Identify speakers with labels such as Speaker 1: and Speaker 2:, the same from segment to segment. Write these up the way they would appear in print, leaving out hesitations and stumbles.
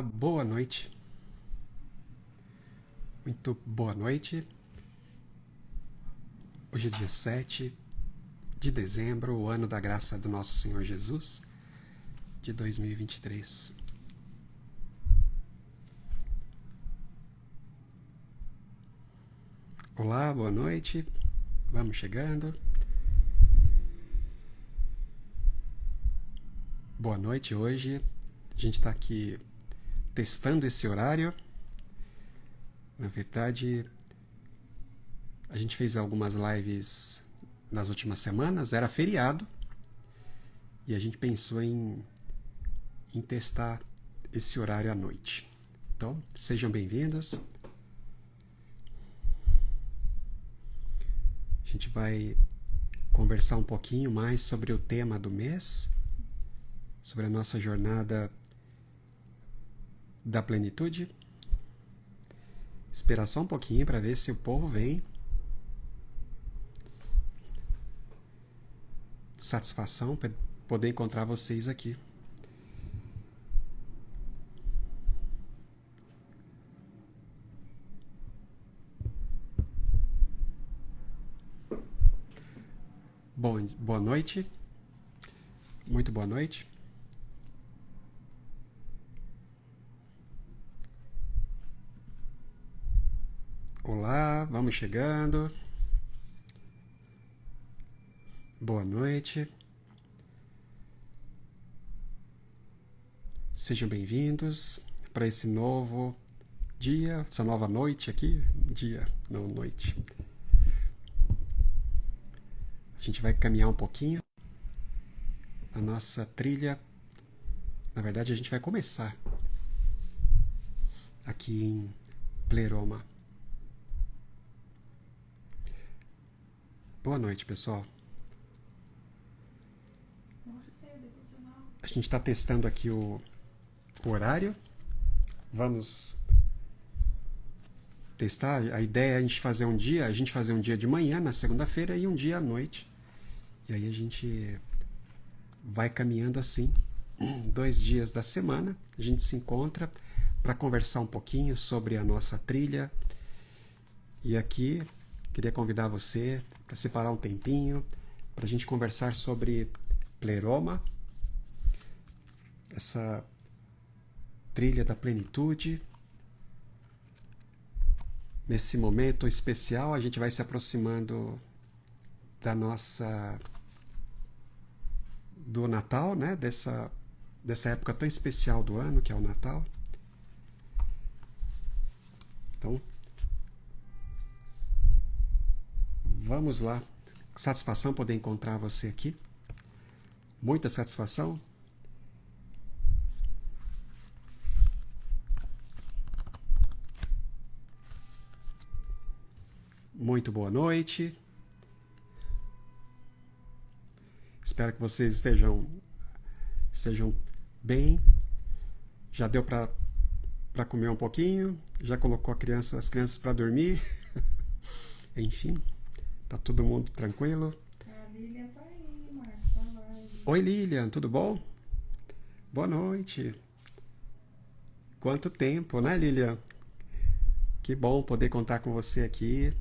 Speaker 1: Boa noite, muito boa noite. Hoje é dia 7 de dezembro, o ano da graça do nosso Senhor Jesus, de 2023. Olá, boa noite, vamos chegando. Boa noite, hoje a gente está aqui testando esse horário. Na verdade, a gente fez algumas lives nas últimas semanas, era feriado, e a gente pensou em testar esse horário à noite. Então, sejam bem-vindos. A gente vai conversar um pouquinho mais sobre o tema do mês, sobre a nossa jornada da plenitude. Esperar só um pouquinho para ver se o povo vem. Satisfação poder encontrar vocês aqui. Bom, boa noite. Muito boa noite. Olá, vamos chegando. Boa noite. Sejam bem-vindos para esse novo dia, essa nova noite aqui. Dia, não noite. A gente vai caminhar um pouquinho na nossa trilha. Na verdade, a gente vai começar aqui em Pleroma. Boa noite, pessoal. A gente está testando aqui o horário. Vamos testar. A ideia é a gente fazer um dia de manhã, na segunda-feira, e um dia à noite. E aí a gente vai caminhando assim. 2 dias da semana, a gente se encontra para conversar um pouquinho sobre a nossa trilha. E aqui, queria convidar você para separar um tempinho para a gente conversar sobre Pleroma, essa trilha da plenitude. Nesse momento especial, a gente vai se aproximando do Natal, né? Dessa época tão especial do ano, que é o Natal. Então, vamos lá. Satisfação poder encontrar você aqui. Muita satisfação. Muito boa noite. Espero que vocês estejam bem. Já deu para comer um pouquinho? Já colocou as crianças para dormir? Enfim, tá todo mundo tranquilo?
Speaker 2: A Lilian tá aí, Marcos.
Speaker 1: Oi, Lilian, tudo bom? Boa noite. Quanto tempo, né, Lilian? Que bom poder contar com você aqui,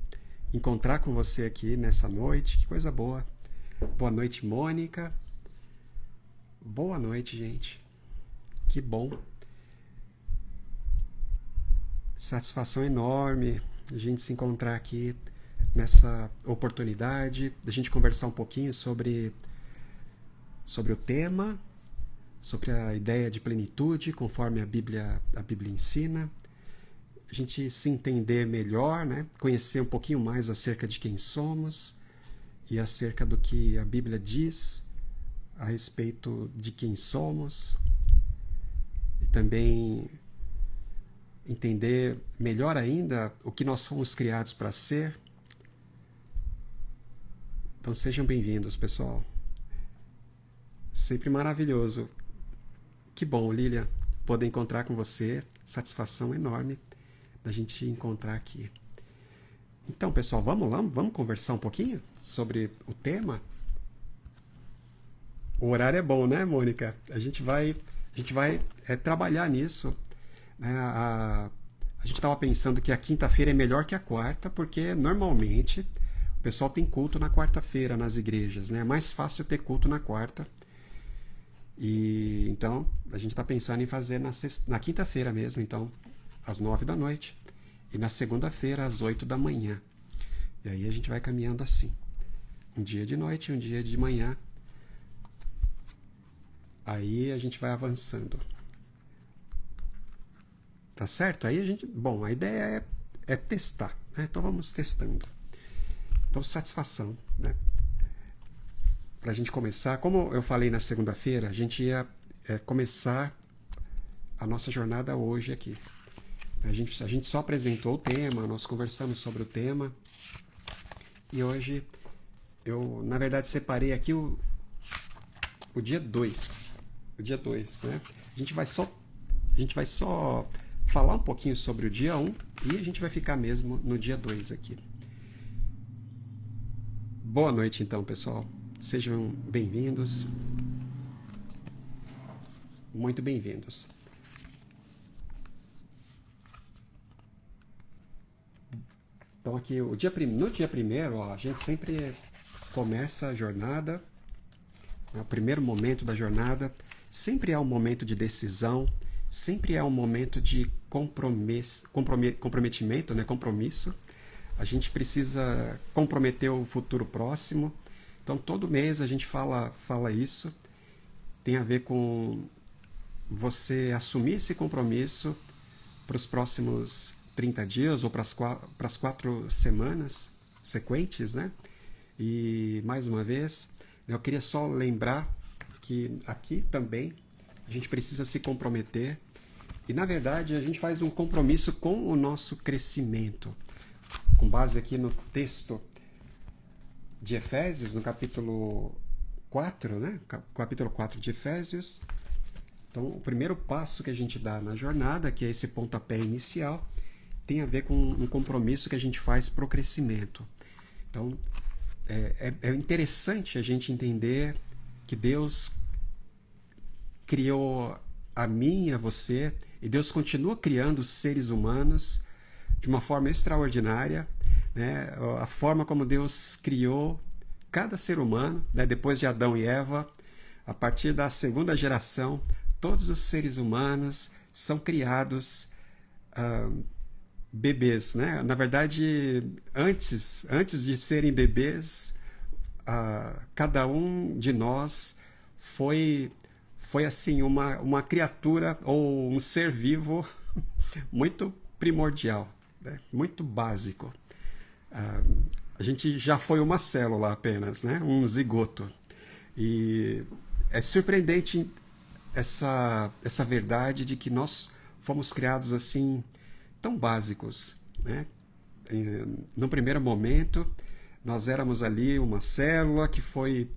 Speaker 1: encontrar com você aqui nessa noite. Que coisa boa. Boa noite, Mônica. Boa noite, gente. Que bom. Satisfação enorme a gente se encontrar aqui nessa oportunidade, da gente conversar um pouquinho sobre o tema, sobre a ideia de plenitude, conforme a Bíblia ensina. A gente se entender melhor, né? Conhecer um pouquinho mais acerca de quem somos e acerca do que a Bíblia diz a respeito de quem somos. E também entender melhor ainda o que nós fomos criados para ser. Então sejam bem-vindos, pessoal. Sempre maravilhoso. Que bom, Lilian, poder encontrar com você. Satisfação enorme da gente encontrar aqui. Então, pessoal, vamos lá, vamos conversar um pouquinho sobre o tema. O horário é bom, né, Mônica? A gente vai trabalhar nisso. né? A gente estava pensando que a quinta-feira é melhor que a quarta, porque normalmente o pessoal tem culto na quarta-feira nas igrejas, né? É mais fácil ter culto na quarta. E então a gente está pensando em fazer na quinta-feira mesmo, então às 9 da noite, e na segunda-feira às 8 da manhã. E aí a gente vai caminhando assim, um dia de noite e um dia de manhã. Aí a gente vai avançando. Tá certo? Aí a gente, bom, a ideia é testar, né? Então vamos testando. Então, satisfação, né? Para a gente começar, como eu falei na segunda-feira, a gente ia começar a nossa jornada hoje aqui. A gente só apresentou o tema, nós conversamos sobre o tema, e hoje eu, na verdade, separei aqui o dia 2. O dia 2, né? A gente vai só falar um pouquinho sobre o dia 1 e a gente vai ficar mesmo no dia 2 aqui. Boa noite, então, pessoal. Sejam bem-vindos. Muito bem-vindos. Então, aqui, no dia 1º, ó, a gente sempre começa a jornada, o primeiro momento da jornada, sempre é um momento de decisão, sempre é um momento de comprometimento, né? Compromisso. A gente precisa comprometer o futuro próximo. Então, todo mês a gente fala isso. Tem a ver com você assumir esse compromisso para os próximos 30 dias ou para as 4 semanas sequentes, né? E, mais uma vez, eu queria só lembrar que aqui também a gente precisa se comprometer. E, na verdade, a gente faz um compromisso com o nosso crescimento. Com base aqui no texto de Efésios, no capítulo 4, né? Capítulo 4 de Efésios. Então, o primeiro passo que a gente dá na jornada, que é esse pontapé inicial, tem a ver com um compromisso que a gente faz para o crescimento. Então, é interessante a gente entender que Deus criou a mim e a você, e Deus continua criando os seres humanos de uma forma extraordinária, né? A forma como Deus criou cada ser humano, né? Depois de Adão e Eva, a partir da segunda geração, todos os seres humanos são criados bebês, né? Na verdade, antes de serem bebês, cada um de nós foi assim uma criatura ou um ser vivo muito primordial, né? Muito básico. A gente já foi uma célula apenas, né? Um zigoto. E é surpreendente essa verdade de que nós fomos criados assim, tão básicos, né? No primeiro momento, nós éramos ali uma célula que foi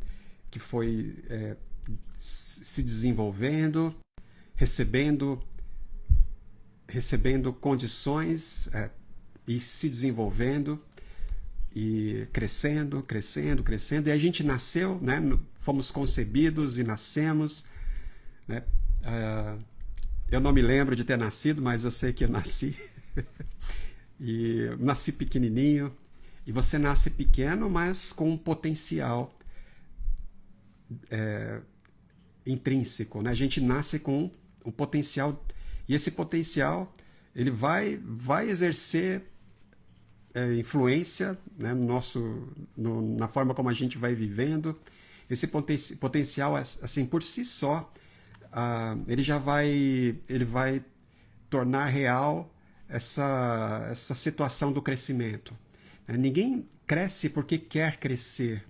Speaker 1: se desenvolvendo, recebendo condições e se desenvolvendo e crescendo, e a gente nasceu, né? Fomos concebidos e nascemos, né? Eu não me lembro de ter nascido, mas eu sei que eu nasci. E eu nasci pequenininho, e você nasce pequeno, mas com um potencial intrínseco, né? A gente nasce com um potencial, e esse potencial ele vai exercer influência, né, na forma como a gente vai vivendo. Esse potencial, assim, por si só, ele vai tornar real essa situação do crescimento. Ninguém cresce porque quer crescer.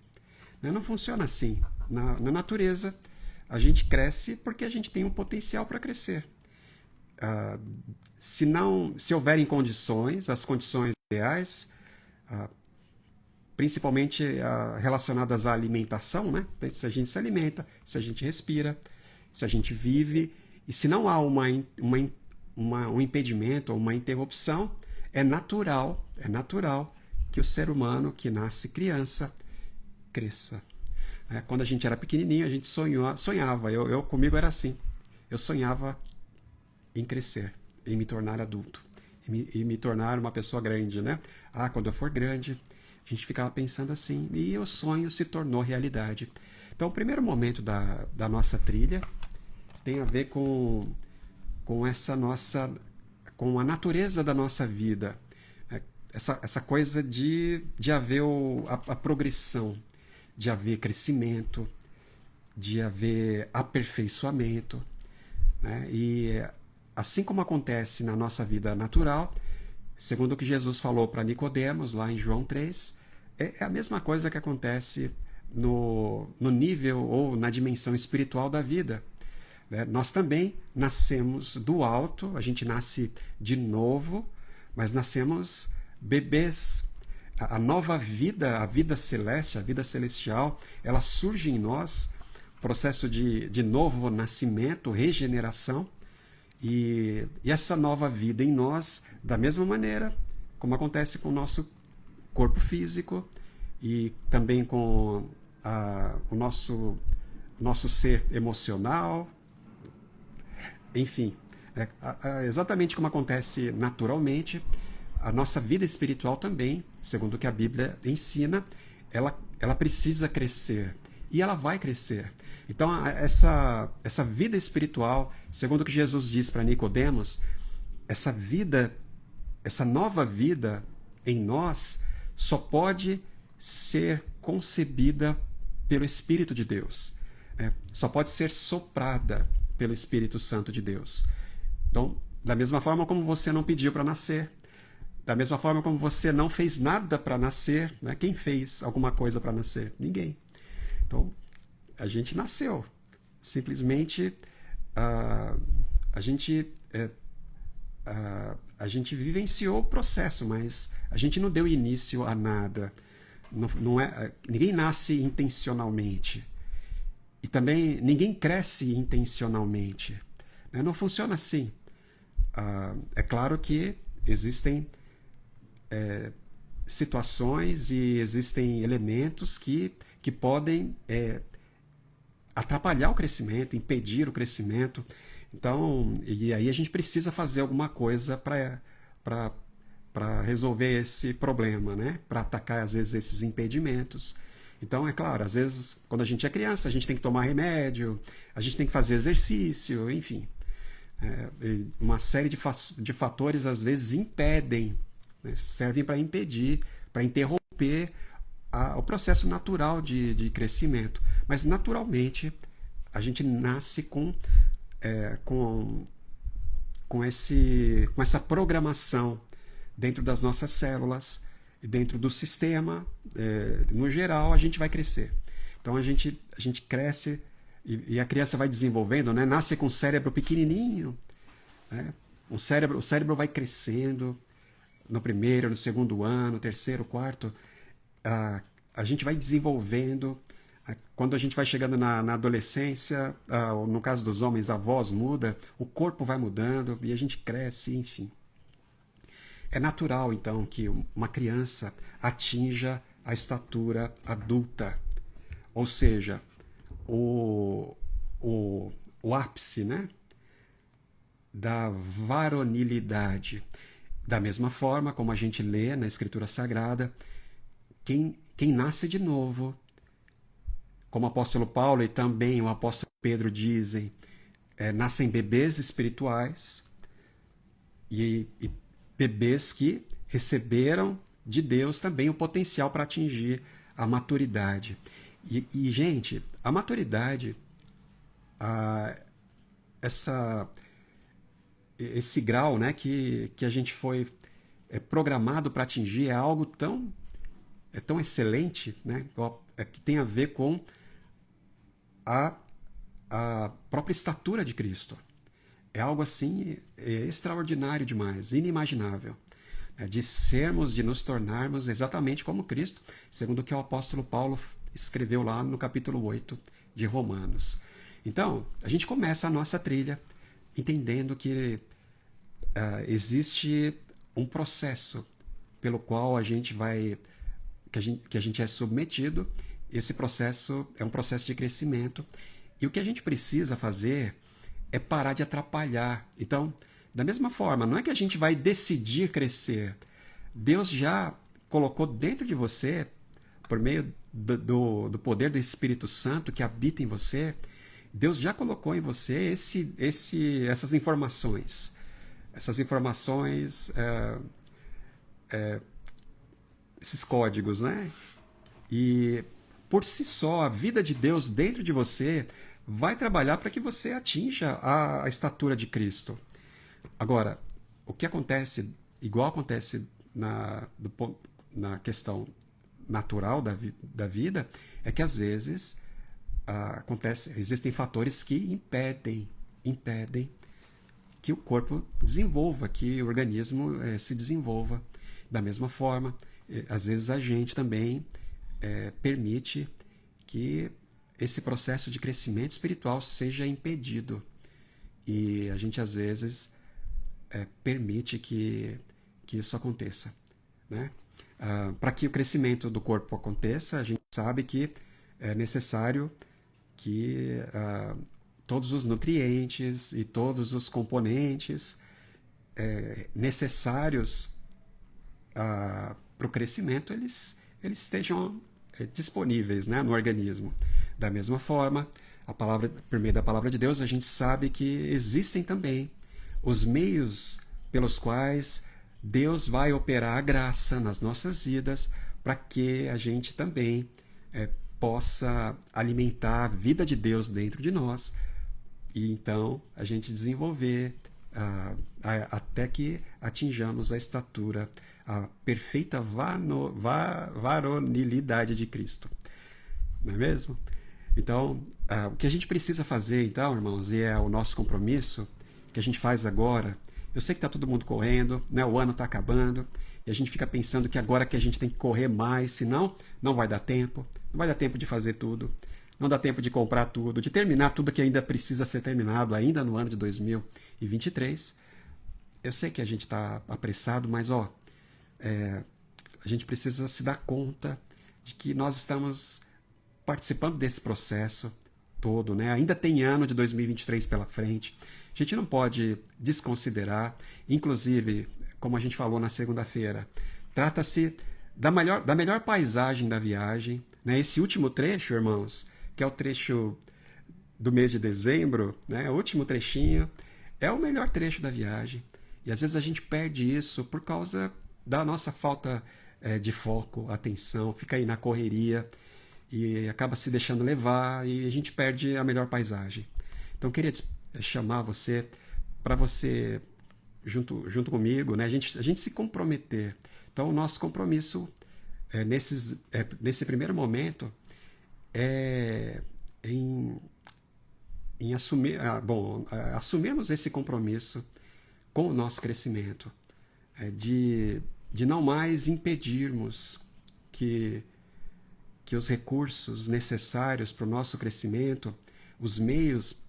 Speaker 1: Não funciona assim. Na natureza, a gente cresce porque a gente tem um potencial para crescer. Se houverem condições, as condições ideais, principalmente relacionadas à alimentação, né? Se a gente se alimenta, se a gente respira, se a gente vive, e se não há um impedimento ou uma interrupção, é natural que o ser humano que nasce criança cresça. Quando a gente era pequenininho, a gente sonhava. Comigo era assim. Eu sonhava em crescer. em me tornar adulto e me tornar uma pessoa grande, né? Ah, quando eu for grande, a gente ficava pensando assim, e o sonho se tornou realidade. Então, o primeiro momento da nossa trilha tem a ver com essa nossa, com a natureza da nossa vida, né? Essa coisa de haver a progressão, de haver crescimento, de haver aperfeiçoamento, né? E assim como acontece na nossa vida natural, segundo o que Jesus falou para Nicodemos, lá em João 3, é a mesma coisa que acontece no nível ou na dimensão espiritual da vida. Nós também nascemos do alto, a gente nasce de novo, mas nascemos bebês. A nova vida, a vida celeste, a vida celestial, ela surge em nós, processo de novo nascimento, regeneração, e essa nova vida em nós, da mesma maneira como acontece com o nosso corpo físico e também com o nosso ser emocional, enfim, exatamente como acontece naturalmente, a nossa vida espiritual também, segundo o que a Bíblia ensina, ela precisa crescer. E ela vai crescer. Então, essa vida espiritual, segundo o que Jesus diz para Nicodemos, essa vida, essa nova vida em nós, só pode ser concebida pelo Espírito de Deus. Só pode ser soprada pelo Espírito Santo de Deus. Então, da mesma forma como você não pediu para nascer, da mesma forma como você não fez nada para nascer, né? Quem fez alguma coisa para nascer? Ninguém. Então, a gente nasceu. Simplesmente, a gente vivenciou o processo, mas a gente não deu início a nada. Ninguém nasce intencionalmente. E também ninguém cresce intencionalmente. Não funciona assim. É claro que existem situações e existem elementos que podem atrapalhar o crescimento, impedir o crescimento. Então, e aí a gente precisa fazer alguma coisa para resolver esse problema, né? Para atacar, às vezes, esses impedimentos. Então, é claro, às vezes, quando a gente é criança, a gente tem que tomar remédio, a gente tem que fazer exercício, enfim. Uma série de fatores, às vezes, impedem, né? Servem para impedir, para interromper o processo natural de crescimento. Mas, naturalmente, a gente nasce com essa programação dentro das nossas células, dentro do sistema, no geral, a gente vai crescer. Então, a gente cresce e a criança vai desenvolvendo, né? Nasce com o cérebro pequenininho, né? O cérebro vai crescendo no primeiro, no segundo ano, terceiro, quarto. A gente vai desenvolvendo. Quando a gente vai chegando na adolescência, no caso dos homens, a voz muda, o corpo vai mudando e a gente cresce, enfim. É natural, então, que uma criança atinja a estatura adulta, ou seja, o ápice, né, da varonilidade. Da mesma forma como a gente lê na Escritura Sagrada, quem nasce de novo, como o apóstolo Paulo e também o apóstolo Pedro dizem, nascem bebês espirituais e bebês que receberam de Deus também o potencial para atingir a maturidade. E gente, a maturidade, esse grau, né, que a gente foi programado para atingir é algo tão excelente, né, que tem a ver com a própria estatura de Cristo. É algo assim extraordinário demais, inimaginável. De nos tornarmos exatamente como Cristo, segundo o que o apóstolo Paulo escreveu lá no capítulo 8 de Romanos. Então, a gente começa a nossa trilha entendendo que existe um processo pelo qual a gente é submetido. Esse processo é um processo de crescimento. E o que a gente precisa fazer é parar de atrapalhar. Então, Da mesma forma, não é que a gente vai decidir crescer. Deus já colocou dentro de você, por meio do poder do Espírito Santo que habita em você, Deus já colocou em você essas informações. Essas informações, esses códigos, né? E por si só, a vida de Deus dentro de você vai trabalhar para que você atinja a estatura de Cristo. Agora, o que acontece, igual acontece na questão natural da vida, é que às vezes existem fatores que impedem que o corpo desenvolva, que o organismo se desenvolva. Da mesma forma, às vezes a gente também permite que esse processo de crescimento espiritual seja impedido. E a gente, às vezes, permite que isso aconteça, né? Para que o crescimento do corpo aconteça, a gente sabe que é necessário que todos os nutrientes e todos os componentes necessários para o crescimento eles estejam disponíveis, né, no organismo. Da mesma forma, por meio da palavra de Deus, a gente sabe que existem também os meios pelos quais Deus vai operar a graça nas nossas vidas para que a gente também possa alimentar a vida de Deus dentro de nós e então a gente desenvolver até que atinjamos a estatura, a perfeita varonilidade de Cristo. Não é mesmo? Então, o que a gente precisa fazer, então, irmãos, e é o nosso compromisso, que a gente faz agora. Eu sei que está todo mundo correndo, né? O ano está acabando, e a gente fica pensando que agora que a gente tem que correr mais, senão não vai dar tempo, não vai dar tempo de fazer tudo, não dá tempo de comprar tudo, de terminar tudo que ainda precisa ser terminado, ainda no ano de 2023. Eu sei que a gente está apressado, mas a gente precisa se dar conta de que nós estamos participando desse processo todo, né? Ainda tem ano de 2023 pela frente. A gente não pode desconsiderar, inclusive, como a gente falou na segunda-feira, trata-se da melhor paisagem da viagem, né? Esse último trecho, irmãos, que é o trecho do mês de dezembro, né? O último trechinho, é o melhor trecho da viagem. E às vezes a gente perde isso por causa da nossa falta de foco, atenção, fica aí na correria e acaba se deixando levar e a gente perde a melhor paisagem. Então eu queria chamar você para você, junto comigo, né, a gente se comprometer. Então o nosso compromisso nesse primeiro momento é em assumirmos esse compromisso com o nosso crescimento, de não mais impedirmos que os recursos necessários para o nosso crescimento, os meios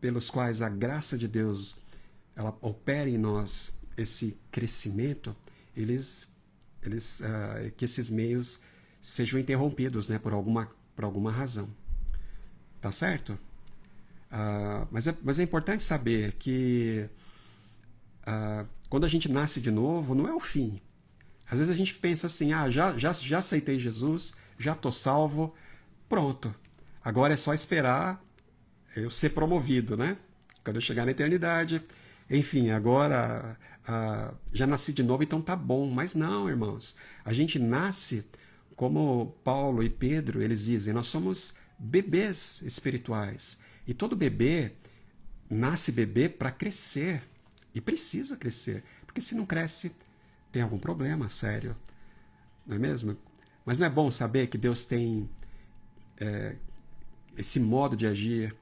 Speaker 1: pelos quais a graça de Deus ela opera em nós esse crescimento, que esses meios sejam interrompidos, né, por alguma razão. Tá certo? Mas é importante saber que quando a gente nasce de novo, não é o fim. Às vezes a gente pensa assim, já aceitei Jesus, já estou salvo, pronto. Agora é só esperar eu ser promovido, né? Quando eu chegar na eternidade. Enfim, agora já nasci de novo, então tá bom. Mas não, irmãos. A gente nasce, como Paulo e Pedro, eles dizem, nós somos bebês espirituais. E todo bebê nasce bebê para crescer. E precisa crescer. Porque se não cresce, tem algum problema sério. Não é mesmo? Mas não é bom saber que Deus tem esse modo de agir.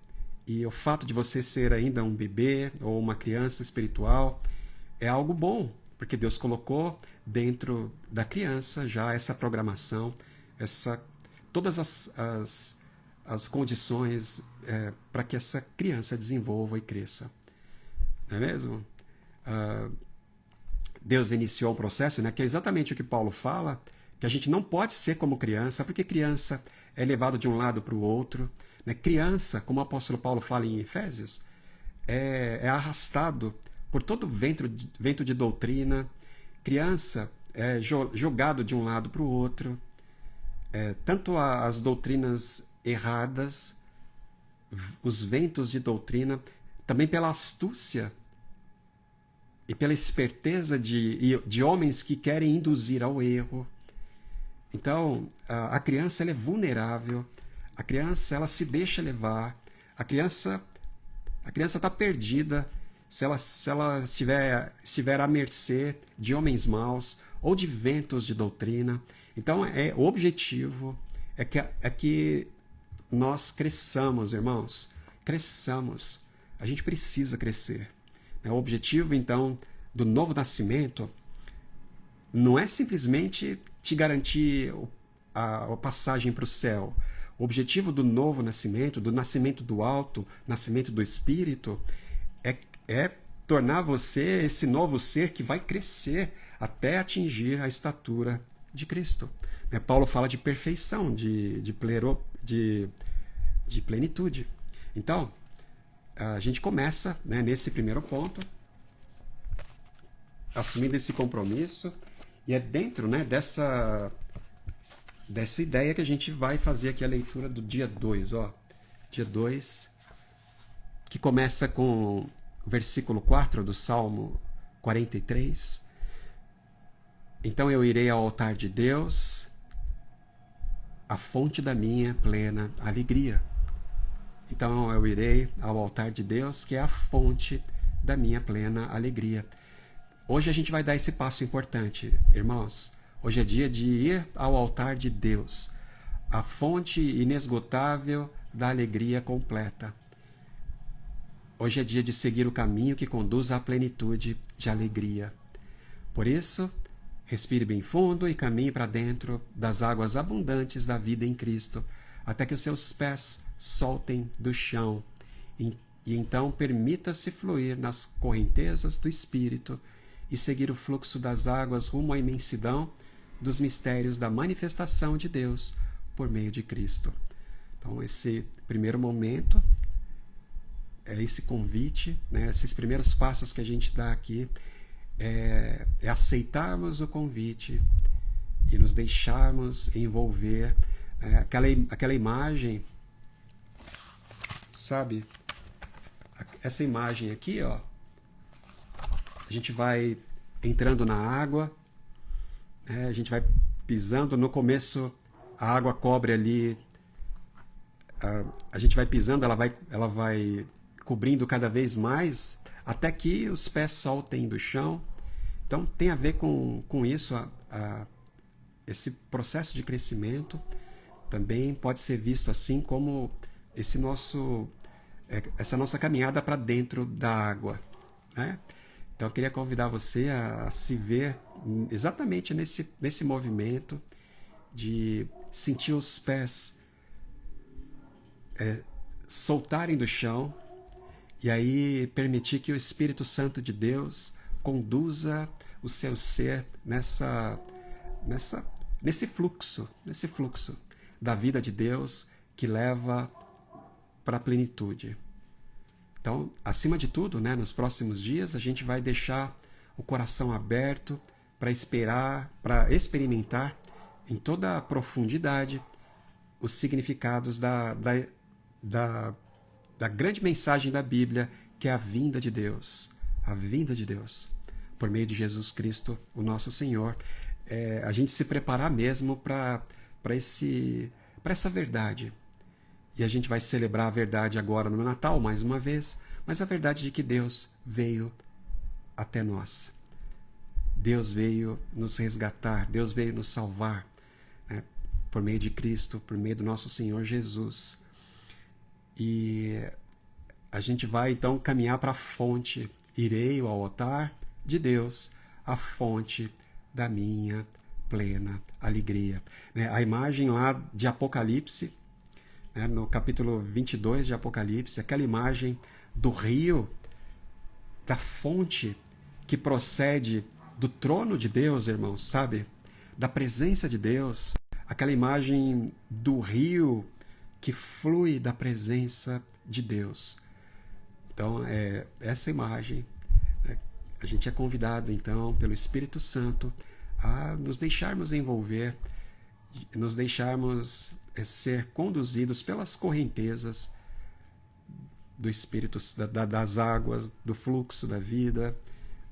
Speaker 1: E o fato de você ser ainda um bebê ou uma criança espiritual é algo bom. Porque Deus colocou dentro da criança já essa programação, todas as condições para que essa criança desenvolva e cresça. Não é mesmo? Deus iniciou um processo, né, que é exatamente o que Paulo fala, que a gente não pode ser como criança, porque criança é levado de um lado para o outro. Né? Criança, como o apóstolo Paulo fala em Efésios, é arrastado por todo vento de doutrina. Criança é jogado de um lado para o outro. Tanto as doutrinas erradas, os ventos de doutrina, também pela astúcia e pela esperteza de homens que querem induzir ao erro. Então, a criança ela é vulnerável, a criança ela se deixa levar, a criança está perdida se ela estiver à mercê de homens maus ou de ventos de doutrina. Então, o objetivo é que nós cresçamos, irmãos. Cresçamos. A gente precisa crescer. O objetivo, então, do novo nascimento não é simplesmente te garantir a passagem para o céu. O objetivo do novo nascimento, do nascimento do alto, nascimento do Espírito, é tornar você esse novo ser que vai crescer até atingir a estatura de Cristo. Paulo fala de perfeição, de plenitude. Então, a gente começa, né, nesse primeiro ponto, assumindo esse compromisso, e é dentro, né, dessa ideia que a gente vai fazer aqui a leitura do dia 2. Dia 2, que começa com o versículo 4 do Salmo 43. Então eu irei ao altar de Deus, a fonte da minha plena alegria. Então eu irei ao altar de Deus, que é a fonte da minha plena alegria. Hoje a gente vai dar esse passo importante, irmãos. Hoje é dia de ir ao altar de Deus, a fonte inesgotável da alegria completa. Hoje é dia de seguir o caminho que conduz à plenitude de alegria. Por isso, respire bem fundo e caminhe para dentro das águas abundantes da vida em Cristo, até que os seus pés soltem do chão. E então permita-se fluir nas correntezas do Espírito e seguir o fluxo das águas rumo à imensidão dos mistérios da manifestação de Deus por meio de Cristo. Então, esse primeiro momento, esse convite, né, esses primeiros passos que a gente dá aqui, é aceitarmos o convite e nos deixarmos envolver. Aquela imagem, sabe? Essa imagem aqui, ó, a gente vai entrando na água, a gente vai pisando. No começo, a água cobre ali, a gente vai pisando, ela vai cobrindo cada vez mais, até que os pés soltem do chão. Então, tem a ver com isso, esse processo de crescimento. Também pode ser visto assim como essa nossa caminhada para dentro da água, né? Então eu queria convidar você a se ver exatamente nesse movimento de sentir os pés soltarem do chão, e aí permitir que o Espírito Santo de Deus conduza o seu ser nesse fluxo da vida de Deus que leva para a plenitude. Então, acima de tudo, né, nos próximos dias, a gente vai deixar o coração aberto para experimentar em toda a profundidade os significados da grande mensagem da Bíblia, que é a vinda de Deus. A vinda de Deus, por meio de Jesus Cristo, o nosso Senhor. A gente se preparar mesmo para essa verdade. E a gente vai celebrar a verdade agora no Natal, mais uma vez, mas a verdade de que Deus veio até nós. Deus veio nos resgatar, Deus veio nos salvar, né, por meio de Cristo, por meio do nosso Senhor Jesus. E a gente vai então caminhar para a fonte. Irei ao altar de Deus, a fonte da minha plena alegria. A imagem lá de Apocalipse, no capítulo 22 de Apocalipse, aquela imagem do rio, da fonte que procede do trono de Deus, irmãos, sabe? Da presença de Deus, aquela imagem do rio que flui da presença de Deus. Então, essa imagem, né, a gente é convidado, então, pelo Espírito Santo a nos deixarmos envolver, nos deixarmos ser conduzidos pelas correntezas do Espírito, das águas, do fluxo da vida,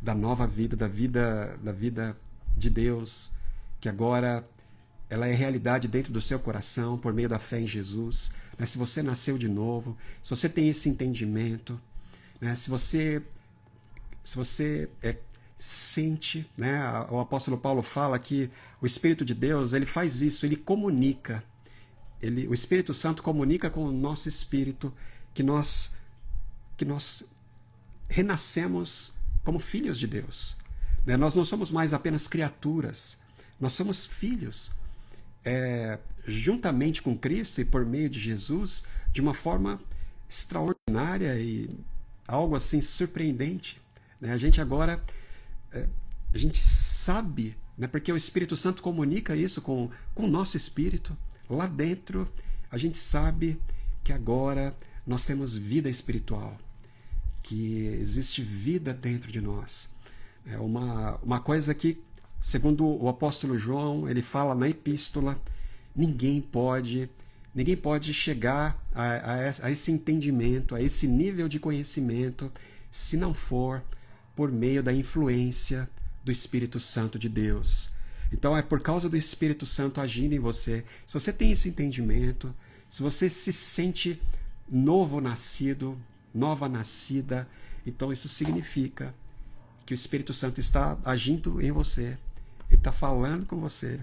Speaker 1: da nova vida, da vida de Deus, que agora ela é realidade dentro do seu coração por meio da fé em Jesus. Né? Se você nasceu de novo, se você tem esse entendimento, né? se você sente, né? O apóstolo Paulo fala que o Espírito de Deus, ele faz isso, ele comunica. O Espírito Santo comunica com o nosso espírito que nós renascemos como filhos de Deus. Né? Nós não somos mais apenas criaturas, nós somos filhos, juntamente com Cristo e por meio de Jesus, de uma forma extraordinária e algo assim surpreendente. Né? A gente agora, a gente sabe, né? Porque o Espírito Santo comunica isso com o nosso espírito. Lá dentro, a gente sabe que agora nós temos vida espiritual, que existe vida dentro de nós. É uma coisa que, segundo o apóstolo João, ele fala na epístola, ninguém pode chegar a esse entendimento, a esse nível de conhecimento, se não for por meio da influência do Espírito Santo de Deus. Então é por causa do Espírito Santo agindo em você. Se você tem esse entendimento, se você se sente novo nascido, nova nascida, então isso significa que o Espírito Santo está agindo em você, ele está falando com você,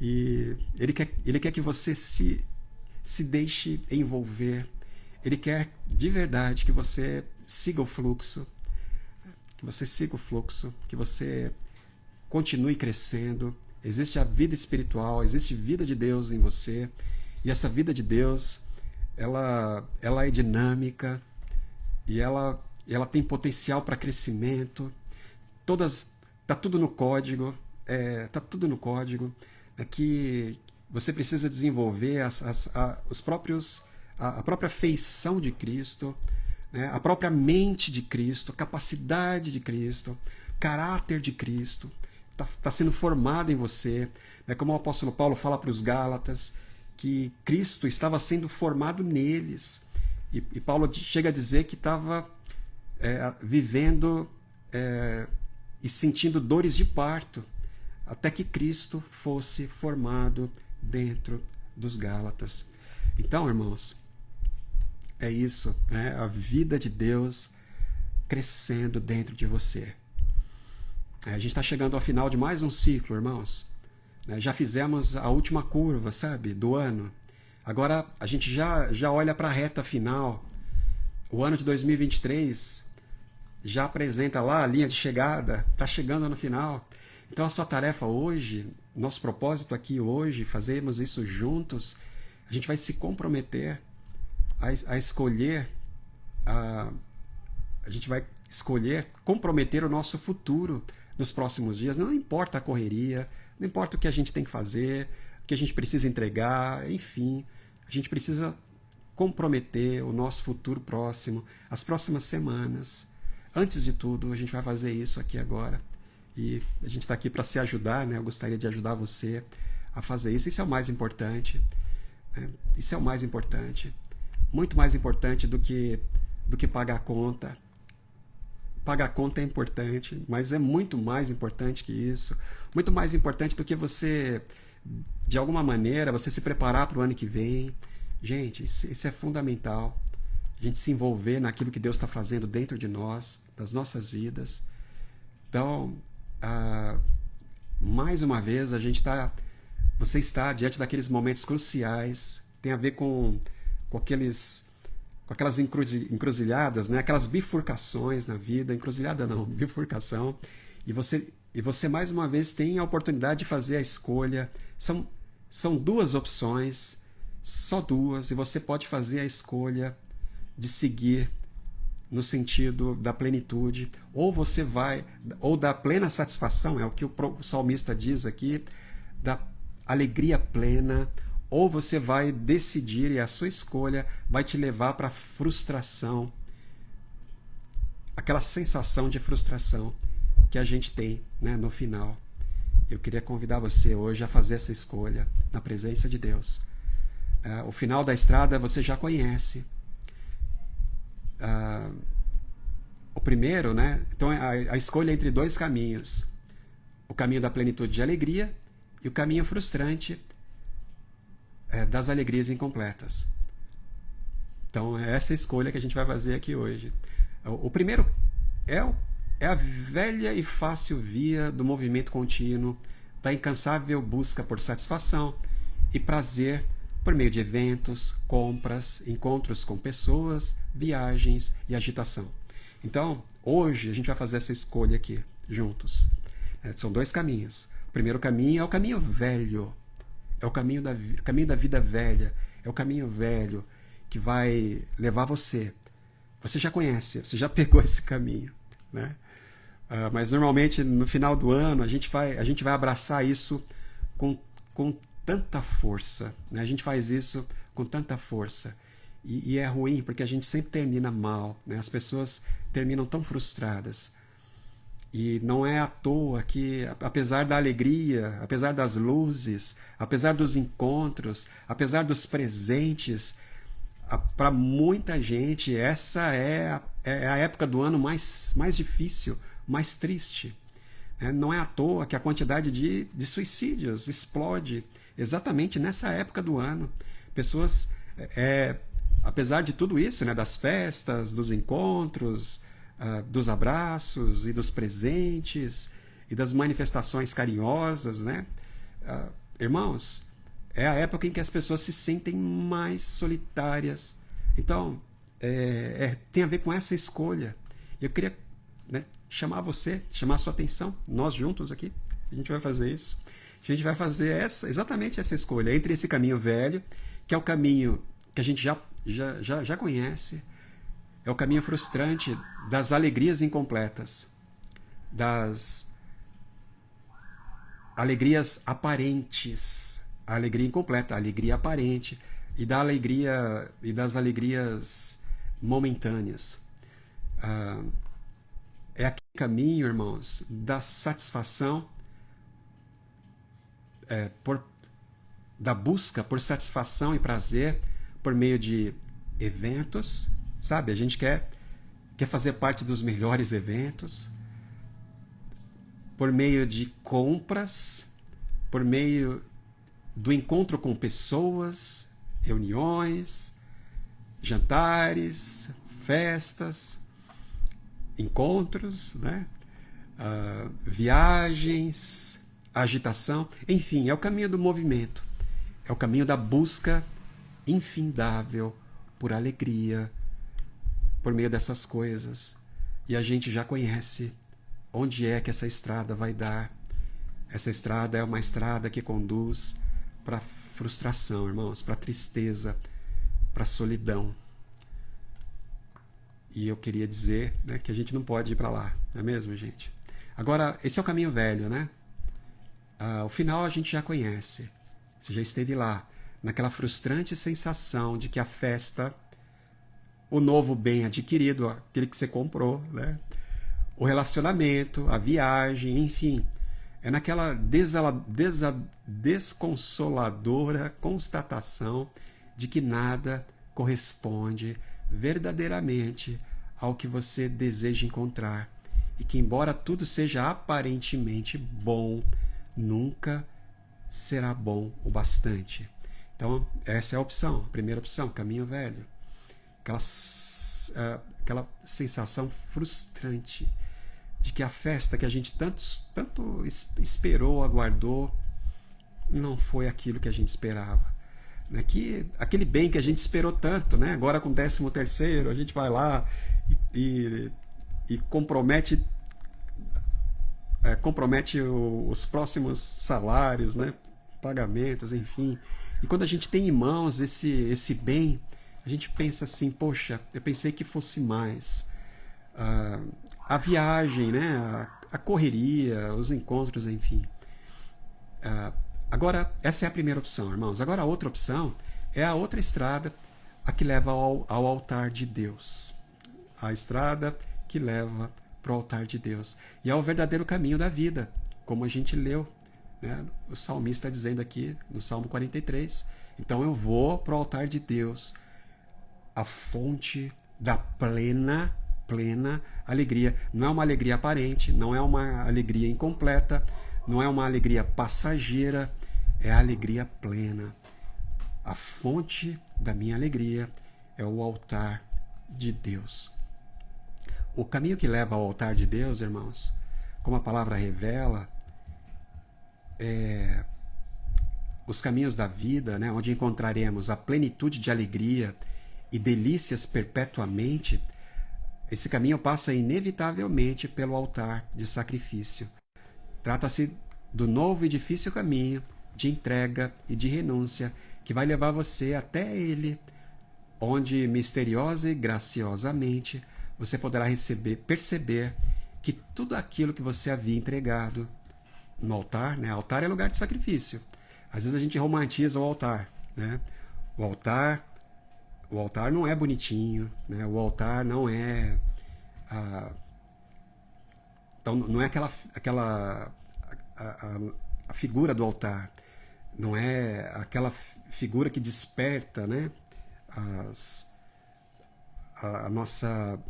Speaker 1: e ele quer que você se deixe envolver, ele quer de verdade que você siga o fluxo, que você continue crescendo. Existe a vida espiritual, existe vida de Deus em você, e essa vida de Deus, ela é dinâmica, e ela tem potencial para crescimento. Tá tudo no código, é que você precisa desenvolver a própria feição de Cristo, né? A própria mente de Cristo, a capacidade de Cristo, caráter de Cristo, está sendo formado em você. Né? Como o apóstolo Paulo fala para os Gálatas, que Cristo estava sendo formado neles. E Paulo chega a dizer que estava vivendo e sentindo dores de parto, até que Cristo fosse formado dentro dos Gálatas. Então, irmãos, é isso, né? A vida de Deus crescendo dentro de você. A gente está chegando ao final de mais um ciclo, irmãos. Já fizemos a última curva, sabe, do ano. Agora a gente já olha para a reta final. O ano de 2023 já apresenta lá a linha de chegada, está chegando no final. Então a sua tarefa hoje, nosso propósito aqui hoje, fazermos isso juntos, a gente vai se comprometer a escolher, a gente vai escolher comprometer o nosso futuro nos próximos dias. Não importa a correria, não importa o que a gente tem que fazer, o que a gente precisa entregar, enfim, a gente precisa comprometer o nosso futuro próximo, as próximas semanas. Antes de tudo, a gente vai fazer isso aqui agora. E a gente está aqui para se ajudar, né? Eu gostaria de ajudar você a fazer isso. Isso é o mais importante. Né? Isso é o mais importante. Muito mais importante do que pagar a conta. Pagar a conta é importante, mas é muito mais importante que isso. Muito mais importante do que você, de alguma maneira, você se preparar para o ano que vem. Gente, isso é fundamental. A gente se envolver naquilo que Deus está fazendo dentro de nós, das nossas vidas. Então, mais uma vez, você está diante daqueles momentos cruciais, tem a ver com aquelas encruzilhadas, né? Aquelas bifurcações na vida, encruzilhada não, bifurcação, e você mais uma vez tem a oportunidade de fazer a escolha. São duas opções, só duas, e você pode fazer a escolha de seguir no sentido da plenitude, ou da plena satisfação, é o que o salmista diz aqui, da alegria plena, ou você vai decidir e a sua escolha vai te levar para a frustração aquela sensação de frustração que a gente tem, né, no final. Eu queria convidar você hoje a fazer essa escolha na presença de Deus. O final da estrada você já conhece. O primeiro, né? Então, a escolha entre dois caminhos. O caminho da plenitude de alegria e o caminho frustrante das alegrias incompletas. Então, é essa escolha que a gente vai fazer aqui hoje. O primeiro é a velha e fácil via do movimento contínuo, da incansável busca por satisfação e prazer por meio de eventos, compras, encontros com pessoas, viagens e agitação. Então, hoje a gente vai fazer essa escolha aqui, juntos. São dois caminhos. O primeiro caminho é o caminho velho. É o caminho da vida velha. É o caminho velho que vai levar você. Você já conhece, você já pegou esse caminho, né? Mas normalmente no final do ano a gente vai abraçar isso com tanta força, né? A gente faz isso com tanta força e é ruim porque a gente sempre termina mal, né? As pessoas terminam tão frustradas e não é à toa que, apesar da alegria, apesar das luzes, apesar dos encontros, apesar dos presentes, para muita gente essa é a época do ano mais difícil, mais triste. Não é à toa que a quantidade de suicídios explode exatamente nessa época do ano. Pessoas, apesar de tudo isso, né, das festas, dos encontros, dos abraços e dos presentes e das manifestações carinhosas, né? Irmãos, é a época em que as pessoas se sentem mais solitárias. Então, tem a ver com essa escolha. Eu queria, né, chamar a sua atenção, nós juntos aqui, a gente vai fazer isso. A gente vai fazer exatamente essa escolha entre esse caminho velho, que é o caminho que a gente já conhece, é o caminho frustrante das alegrias incompletas, das alegrias aparentes, a alegria incompleta, a alegria aparente e das alegrias momentâneas. É aquele caminho, irmãos, da satisfação, da busca por satisfação e prazer por meio de eventos, sabe? A gente quer fazer parte dos melhores eventos, por meio de compras, por meio do encontro com pessoas, reuniões, jantares, festas, encontros, né? Viagens, agitação, enfim, é o caminho do movimento, é o caminho da busca infindável por alegria, por meio dessas coisas. E a gente já conhece onde é que essa estrada vai dar. Essa estrada é uma estrada que conduz para frustração, irmãos, para tristeza, para solidão. E eu queria dizer, né, que a gente não pode ir para lá, não é mesmo, gente? Agora, esse é o caminho velho, né? O final a gente já conhece. Você já esteve lá, naquela frustrante sensação de que a festa, o novo bem adquirido, aquele que você comprou, né? O relacionamento, a viagem, enfim, é naquela desconsoladora constatação de que nada corresponde verdadeiramente ao que você deseja encontrar e que, embora tudo seja aparentemente bom, nunca será bom o bastante. Então, essa é a opção, a primeira opção, caminho velho. Aquela sensação frustrante de que a festa que a gente tanto esperou, aguardou, não foi aquilo que a gente esperava. Né? Que aquele bem que a gente esperou tanto, né? Agora com o 13º, a gente vai lá e compromete os próximos salários, né? Pagamentos, enfim. E quando a gente tem em mãos esse bem, a gente pensa assim, poxa, eu pensei que fosse mais. A viagem, né? A correria, os encontros, enfim. Agora, essa é a primeira opção, irmãos. Agora, a outra opção é a outra estrada, a que leva ao altar de Deus. A estrada que leva para o altar de Deus. E é o verdadeiro caminho da vida, como a gente leu, né? O salmista está dizendo aqui no Salmo 43. Então eu vou para o altar de Deus, a fonte da plena alegria. Não é uma alegria aparente, não é uma alegria incompleta, não é uma alegria passageira, é a alegria plena. A fonte da minha alegria é o altar de Deus. O caminho que leva ao altar de Deus, irmãos, como a palavra revela, os caminhos da vida, né, onde encontraremos a plenitude de alegria e delícias perpetuamente. Esse caminho passa inevitavelmente pelo altar de sacrifício. Trata-se do novo e difícil caminho de entrega e de renúncia que vai levar você até Ele, onde misteriosa e graciosamente você poderá perceber que tudo aquilo que você havia entregado no altar, né? Altar é lugar de sacrifício. Às vezes a gente romantiza o altar, né? O altar não é bonitinho, né? O altar não é então não é a figura do altar, não é aquela figura que desperta, né? A nossa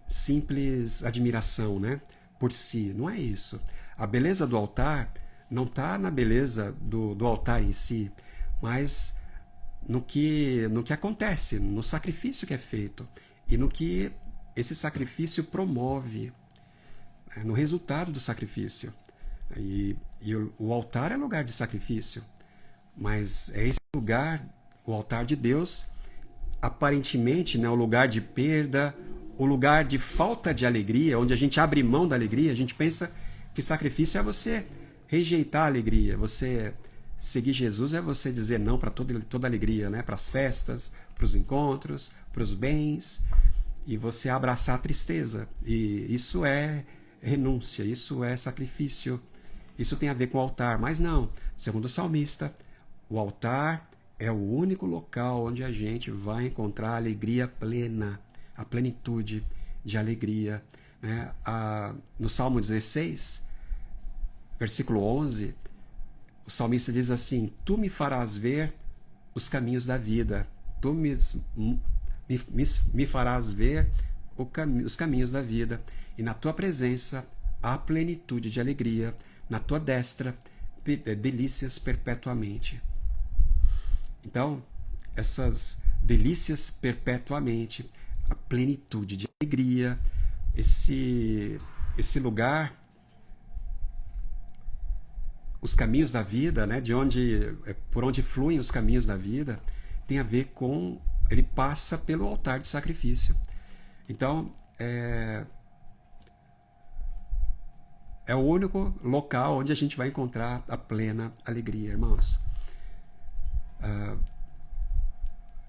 Speaker 1: simples admiração, né? Por si, não é isso. A beleza do altar não está na beleza do altar em si, mas no que acontece, no sacrifício que é feito e no que esse sacrifício promove, no resultado do sacrifício. E o altar é lugar de sacrifício, mas é esse lugar, o altar de Deus, aparentemente, né, o lugar de perda, o lugar de falta de alegria, onde a gente abre mão da alegria. A gente pensa que sacrifício é você rejeitar a alegria, você seguir Jesus é você dizer não para toda alegria, né? Para as festas, para os encontros, para os bens, e você abraçar a tristeza. E isso é renúncia, isso é sacrifício, isso tem a ver com o altar. Mas não, segundo o salmista, o altar é o único local onde a gente vai encontrar a alegria plena, a plenitude de alegria, né? No Salmo 16, versículo 11, o salmista diz assim: tu me farás ver os caminhos da vida, tu me farás ver os caminhos da vida, e na tua presença há plenitude de alegria, na tua destra delícias perpetuamente. Então, essas delícias perpetuamente, a plenitude de alegria, esse lugar, os caminhos da vida, né, por onde fluem os caminhos da vida, tem a ver com, ele passa pelo altar de sacrifício. Então, é o único local onde a gente vai encontrar a plena alegria, irmãos.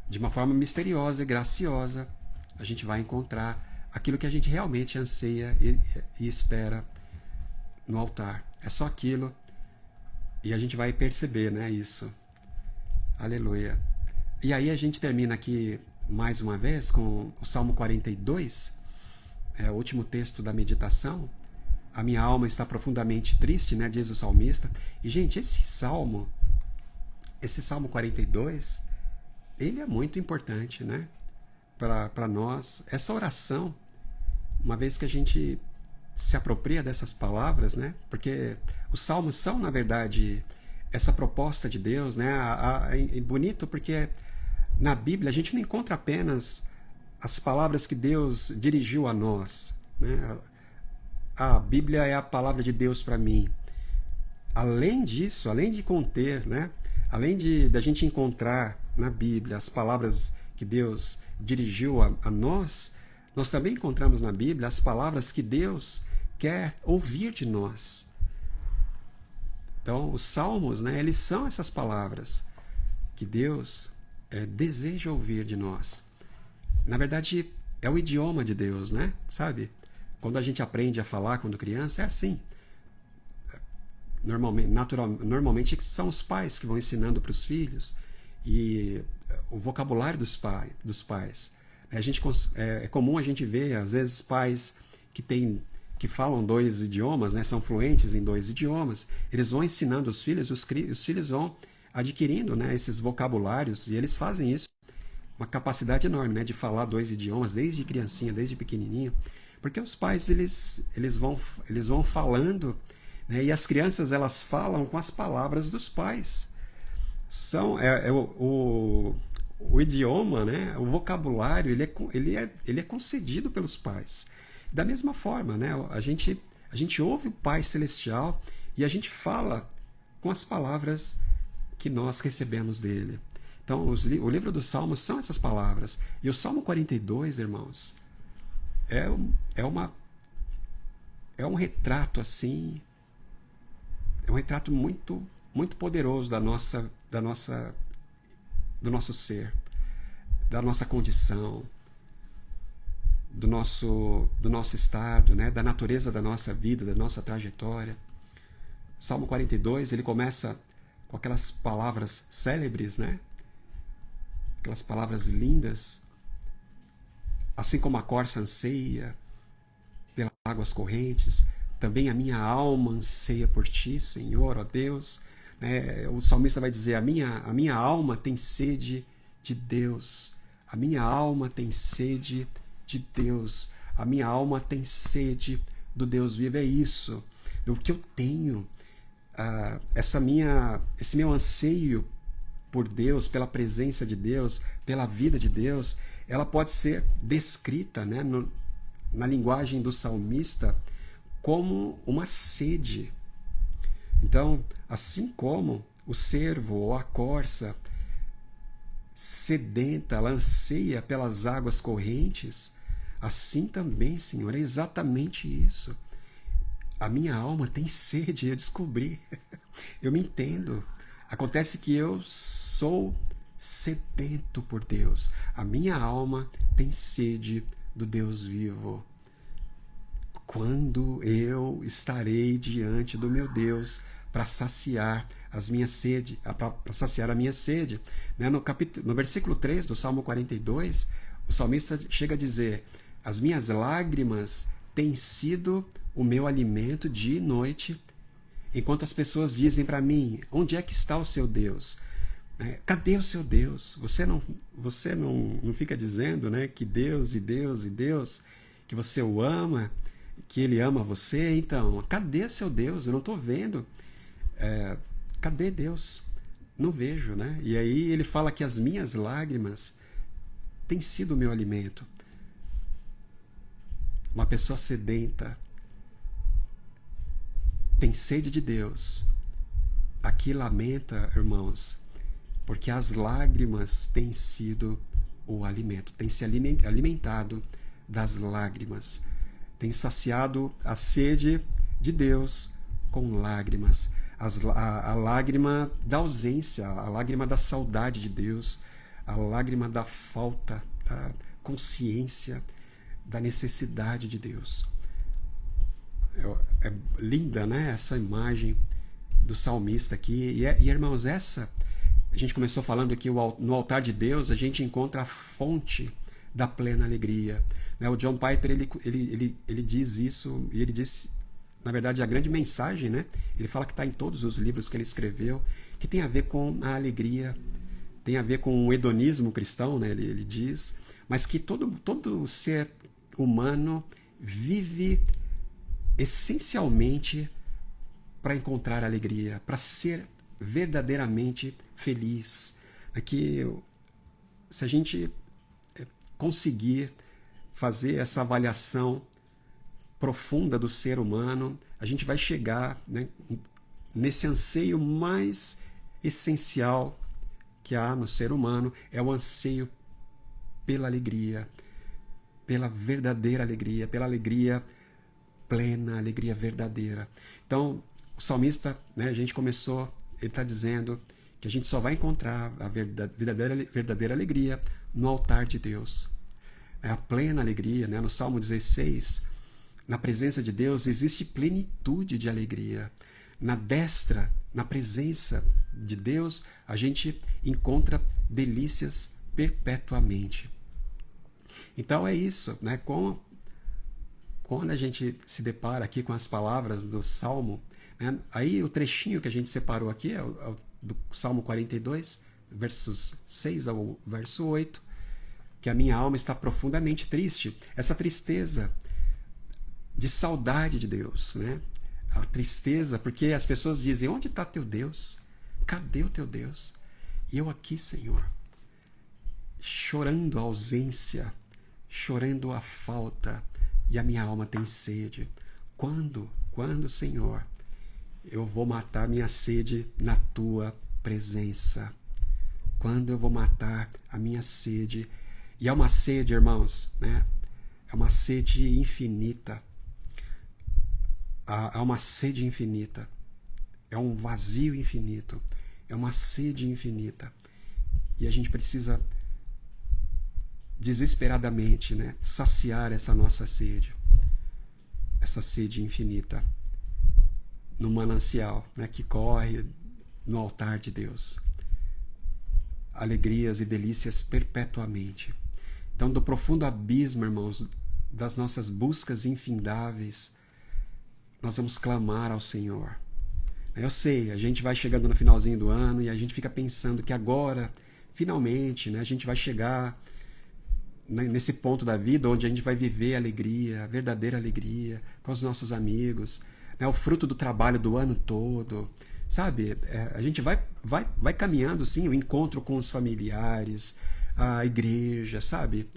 Speaker 1: De uma forma misteriosa e graciosa, a gente vai encontrar aquilo que a gente realmente anseia e espera no altar. É só aquilo, e a gente vai perceber, né, isso. Aleluia. E aí a gente termina aqui mais uma vez com o Salmo 42, o último texto da meditação. A minha alma está profundamente triste, né, diz o salmista. E, gente, esse Salmo 42, ele é muito importante, né, para nós. Essa oração, uma vez que a gente se apropria dessas palavras, né, porque os salmos são, na verdade, essa proposta de Deus, né, é bonito porque na Bíblia a gente não encontra apenas as palavras que Deus dirigiu a nós, né? A Bíblia é a palavra de Deus para mim. Além disso, além de conter, né, além da gente encontrar na Bíblia as palavras que Deus dirigiu a nós, nós também encontramos na Bíblia as palavras que Deus quer ouvir de nós. Então, os salmos, né, eles são essas palavras que Deus deseja ouvir de nós. Na verdade, é o idioma de Deus, né? Sabe? Quando a gente aprende a falar quando criança, é assim. Normalmente são os pais que vão ensinando para os filhos, e o vocabulário dos pais. É comum a gente ver, às vezes, pais que falam 2 idiomas, né, são fluentes em 2 idiomas, eles vão ensinando os filhos vão adquirindo, né, esses vocabulários, e eles fazem isso, uma capacidade enorme, né, de falar 2 idiomas desde criancinha, desde pequenininho, porque os pais eles vão falando, né, e as crianças elas falam com as palavras dos pais. O idioma, né, o vocabulário, ele é concedido pelos pais. Da mesma forma, né, a gente ouve o Pai Celestial e a gente fala com as palavras que nós recebemos dele. Então, o livro dos Salmos são essas palavras. E o Salmo 42, irmãos, é um retrato assim, é um retrato muito, muito poderoso do nosso ser, da nossa condição, do nosso estado, né? Da natureza da nossa vida, da nossa trajetória. Salmo 42, ele começa com aquelas palavras célebres, né? Aquelas palavras lindas. Assim como a corça anseia pelas águas correntes, também a minha alma anseia por ti, Senhor, ó Deus. O salmista vai dizer, a minha alma tem sede de Deus. A minha alma tem sede de Deus. A minha alma tem sede do Deus vivo. É isso. O que eu tenho, esse meu anseio por Deus, pela presença de Deus, pela vida de Deus, ela pode ser descrita, né, na linguagem do salmista como uma sede. Então, assim como o cervo ou a corça sedenta, ela anseia pelas águas correntes, assim também, Senhor, é exatamente isso. A minha alma tem sede, eu descobri, eu me entendo. Acontece que eu sou sedento por Deus. A minha alma tem sede do Deus vivo. Quando eu estarei diante do meu Deus para saciar para saciar a minha sede. No versículo 3 do Salmo 42, o salmista chega a dizer: as minhas lágrimas têm sido o meu alimento dia e noite, enquanto as pessoas dizem para mim, onde é que está o seu Deus? Cadê o seu Deus? Você não fica dizendo, né, que Deus e Deus e Deus, que você o ama, que ele ama você? Então, cadê seu Deus? Eu não estou vendo. Cadê Deus? Não vejo, né? E aí ele fala que as minhas lágrimas têm sido o meu alimento. Uma pessoa sedenta tem sede de Deus. Aqui lamenta, irmãos, porque as lágrimas têm sido o alimento, tem se alimentado das lágrimas, tem saciado a sede de Deus com lágrimas. A lágrima da ausência, a lágrima da saudade de Deus, a lágrima da falta, da consciência da necessidade de Deus. É linda, né, essa imagem do salmista aqui. E irmãos, a gente começou falando que no altar de Deus a gente encontra a fonte da plena alegria. O John Piper ele diz isso, e ele diz, na verdade, a grande mensagem, né? Ele fala que está em todos os livros que ele escreveu, que tem a ver com a alegria, tem a ver com o hedonismo cristão, né? Ele diz, mas que todo ser humano vive essencialmente para encontrar alegria, para ser verdadeiramente feliz. Que se a gente conseguir fazer essa avaliação profunda do ser humano, a gente vai chegar, né, nesse anseio mais essencial que há no ser humano, é o anseio pela alegria, pela verdadeira alegria, pela alegria plena, alegria verdadeira. Então, o salmista, né, a gente começou, ele está dizendo que a gente só vai encontrar a verdadeira alegria no altar de Deus. A plena alegria, né? No Salmo 16, na presença de Deus existe plenitude de alegria. Na destra, na presença de Deus, a gente encontra delícias perpetuamente. Então é isso, né? Quando a gente se depara aqui com as palavras do Salmo, né? Aí o trechinho que a gente separou aqui é o do Salmo 42, versos 6 ao verso 8, que a minha alma está profundamente triste. Essa tristeza de saudade de Deus, né? A tristeza, porque as pessoas dizem, onde está teu Deus? Cadê o teu Deus? E eu aqui, Senhor, chorando a ausência, chorando a falta, e a minha alma tem sede. Quando, Senhor, eu vou matar minha sede na tua presença? Quando eu vou matar a minha sede? E é uma sede, irmãos, né? É uma sede infinita. Há uma sede infinita. É um vazio infinito. É uma sede infinita. E a gente precisa desesperadamente, né, saciar essa nossa sede. Essa sede infinita. No manancial, né, que corre no altar de Deus. Alegrias e delícias perpetuamente. Então, do profundo abismo, irmãos, das nossas buscas infindáveis, nós vamos clamar ao Senhor. Eu sei, a gente vai chegando no finalzinho do ano e a gente fica pensando que agora, finalmente, né, a gente vai chegar nesse ponto da vida onde a gente vai viver a alegria, a verdadeira alegria, com os nossos amigos, né, o fruto do trabalho do ano todo. Sabe, a gente vai caminhando, sim, o encontro com os familiares, a igreja, sabe?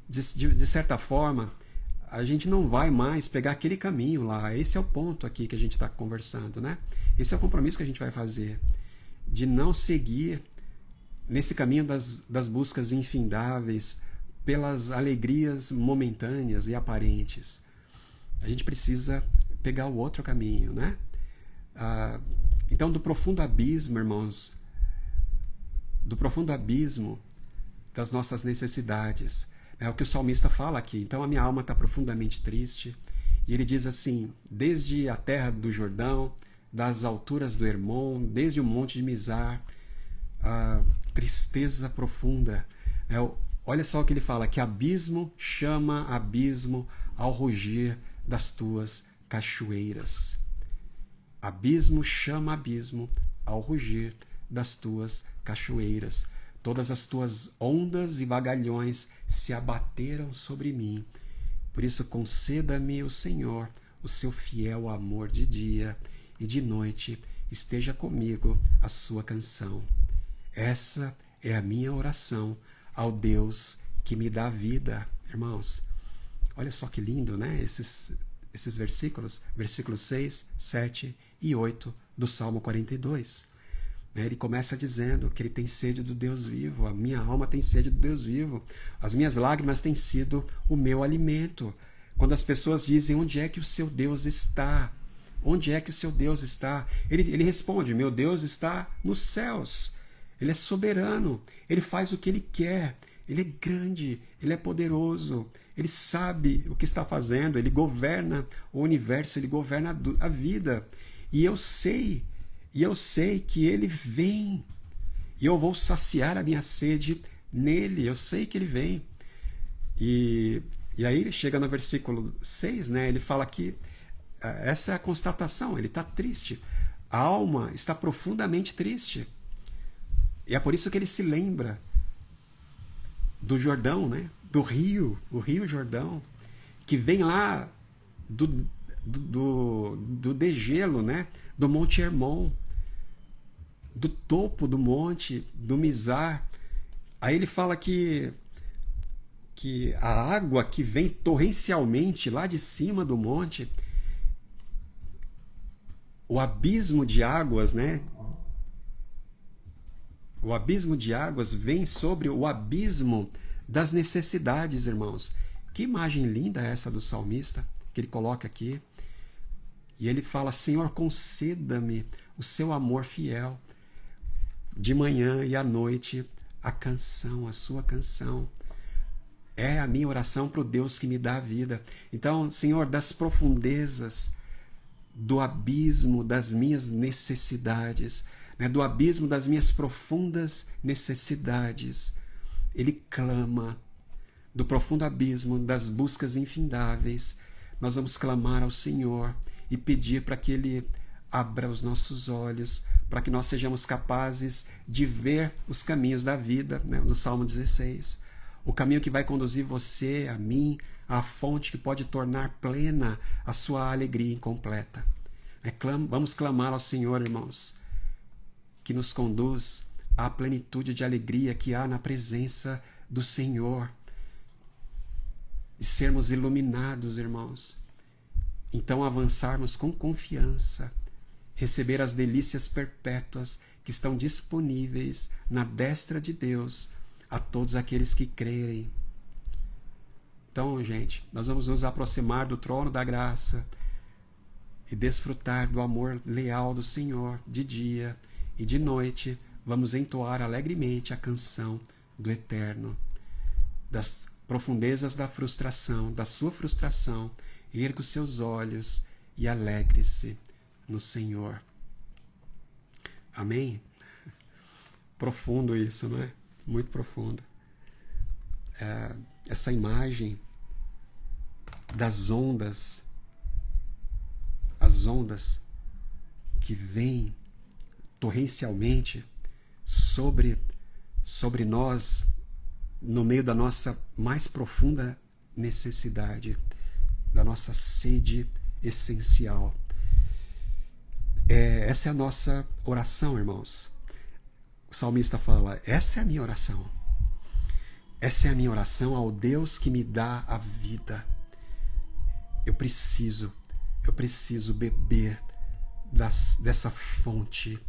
Speaker 1: De certa forma, a gente não vai mais pegar aquele caminho lá. Esse é o ponto aqui que a gente está conversando, né? Esse é o compromisso que a gente vai fazer, de não seguir nesse caminho das buscas infindáveis pelas alegrias momentâneas e aparentes. A gente precisa pegar o outro caminho, né? Então, do profundo abismo, irmãos, do profundo abismo das nossas necessidades, é o que o salmista fala aqui. Então, a minha alma está profundamente triste. E ele diz assim, desde a terra do Jordão, das alturas do Hermon, desde o monte de Mizar, a tristeza profunda. Olha só o que ele fala, que abismo chama abismo ao rugir das tuas cachoeiras. Abismo chama abismo ao rugir das tuas cachoeiras. Todas as tuas ondas e vagalhões se abateram sobre mim. Por isso conceda-me o Senhor o seu fiel amor de dia, e de noite esteja comigo a sua canção. Essa é a minha oração ao Deus que me dá vida. Irmãos, olha só que lindo, né? Esses versículos 6, 7 e 8 do Salmo 42. Ele começa dizendo que ele tem sede do Deus vivo. A minha alma tem sede do Deus vivo. As minhas lágrimas têm sido o meu alimento. Quando as pessoas dizem, onde é que o seu Deus está? Onde é que o seu Deus está? Ele responde, meu Deus está nos céus. Ele é soberano. Ele faz o que ele quer. Ele é grande. Ele é poderoso. Ele sabe o que está fazendo. Ele governa o universo. Ele governa a vida. E eu sei que ele vem, e eu vou saciar a minha sede nele. Eu sei que ele vem. E aí ele chega no versículo 6, né? Ele fala que essa é a constatação, ele está triste. A alma está profundamente triste. E é por isso que ele se lembra do Jordão, né? Do rio, o rio Jordão, que vem lá do degelo, né? Do Monte Hermon, do topo do monte, do Mizar. Aí ele fala que a água que vem torrencialmente lá de cima do monte, o abismo de águas, né? O abismo de águas vem sobre o abismo das necessidades, irmãos. Que imagem linda essa do salmista, que ele coloca aqui. E ele fala, Senhor, conceda-me o seu amor fiel. De manhã e à noite, a canção, a sua canção. É a minha oração para o Deus que me dá a vida. Então, Senhor, das profundezas, do abismo das minhas necessidades, né, do abismo das minhas profundas necessidades, ele clama, do profundo abismo, das buscas infindáveis, nós vamos clamar ao Senhor e pedir para que Ele abra os nossos olhos, para que nós sejamos capazes de ver os caminhos da vida, né? No Salmo 16. O caminho que vai conduzir você, a mim, à fonte que pode tornar plena a sua alegria incompleta. Vamos clamar ao Senhor, irmãos, que nos conduz à plenitude de alegria que há na presença do Senhor. E sermos iluminados, irmãos. Então avançarmos com confiança, receber as delícias perpétuas que estão disponíveis na destra de Deus a todos aqueles que crerem. Então, gente, nós vamos nos aproximar do trono da graça e desfrutar do amor leal do Senhor de dia e de noite. Vamos entoar alegremente a canção do Eterno. Das profundezas da frustração, da sua frustração, erga os seus olhos e alegre-se no Senhor. Amém? Profundo isso, não é? Muito profundo. Essa imagem das ondas, as ondas que vêm torrencialmente sobre nós no meio da nossa mais profunda necessidade, da nossa sede essencial. Essa é a nossa oração, irmãos. O salmista fala, essa é a minha oração. Essa é a minha oração ao Deus que me dá a vida. Eu preciso beber dessa fonte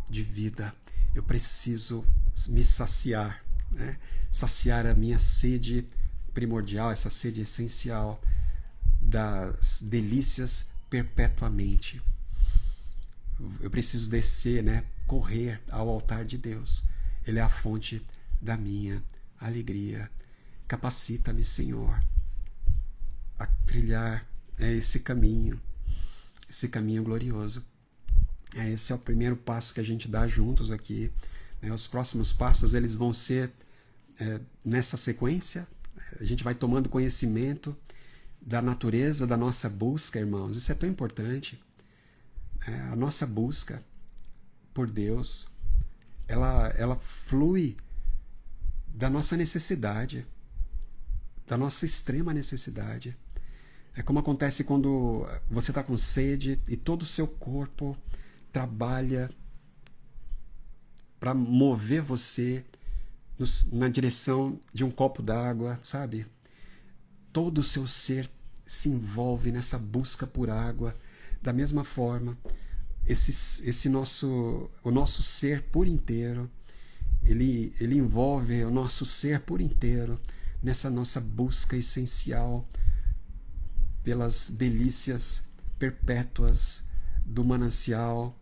Speaker 1: de vida. Eu preciso me saciar, né? Saciar a minha sede primordial, essa sede essencial das delícias perpetuamente. Eu preciso descer, né? Correr ao altar de Deus. Ele é a fonte da minha alegria. Capacita-me, Senhor, a trilhar esse caminho glorioso. Esse é o primeiro passo que a gente dá juntos aqui. Os próximos passos eles vão ser nessa sequência. A gente vai tomando conhecimento da natureza da nossa busca, irmãos. Isso é tão importante. A nossa busca por Deus, ela flui da nossa necessidade, da nossa extrema necessidade. É como acontece quando você está com sede e todo o seu corpo trabalha para mover você na direção de um copo d'água, sabe? Todo o seu ser se envolve nessa busca por água. Da mesma forma, o nosso ser por inteiro, ele envolve o nosso ser por inteiro nessa nossa busca essencial pelas delícias perpétuas do manancial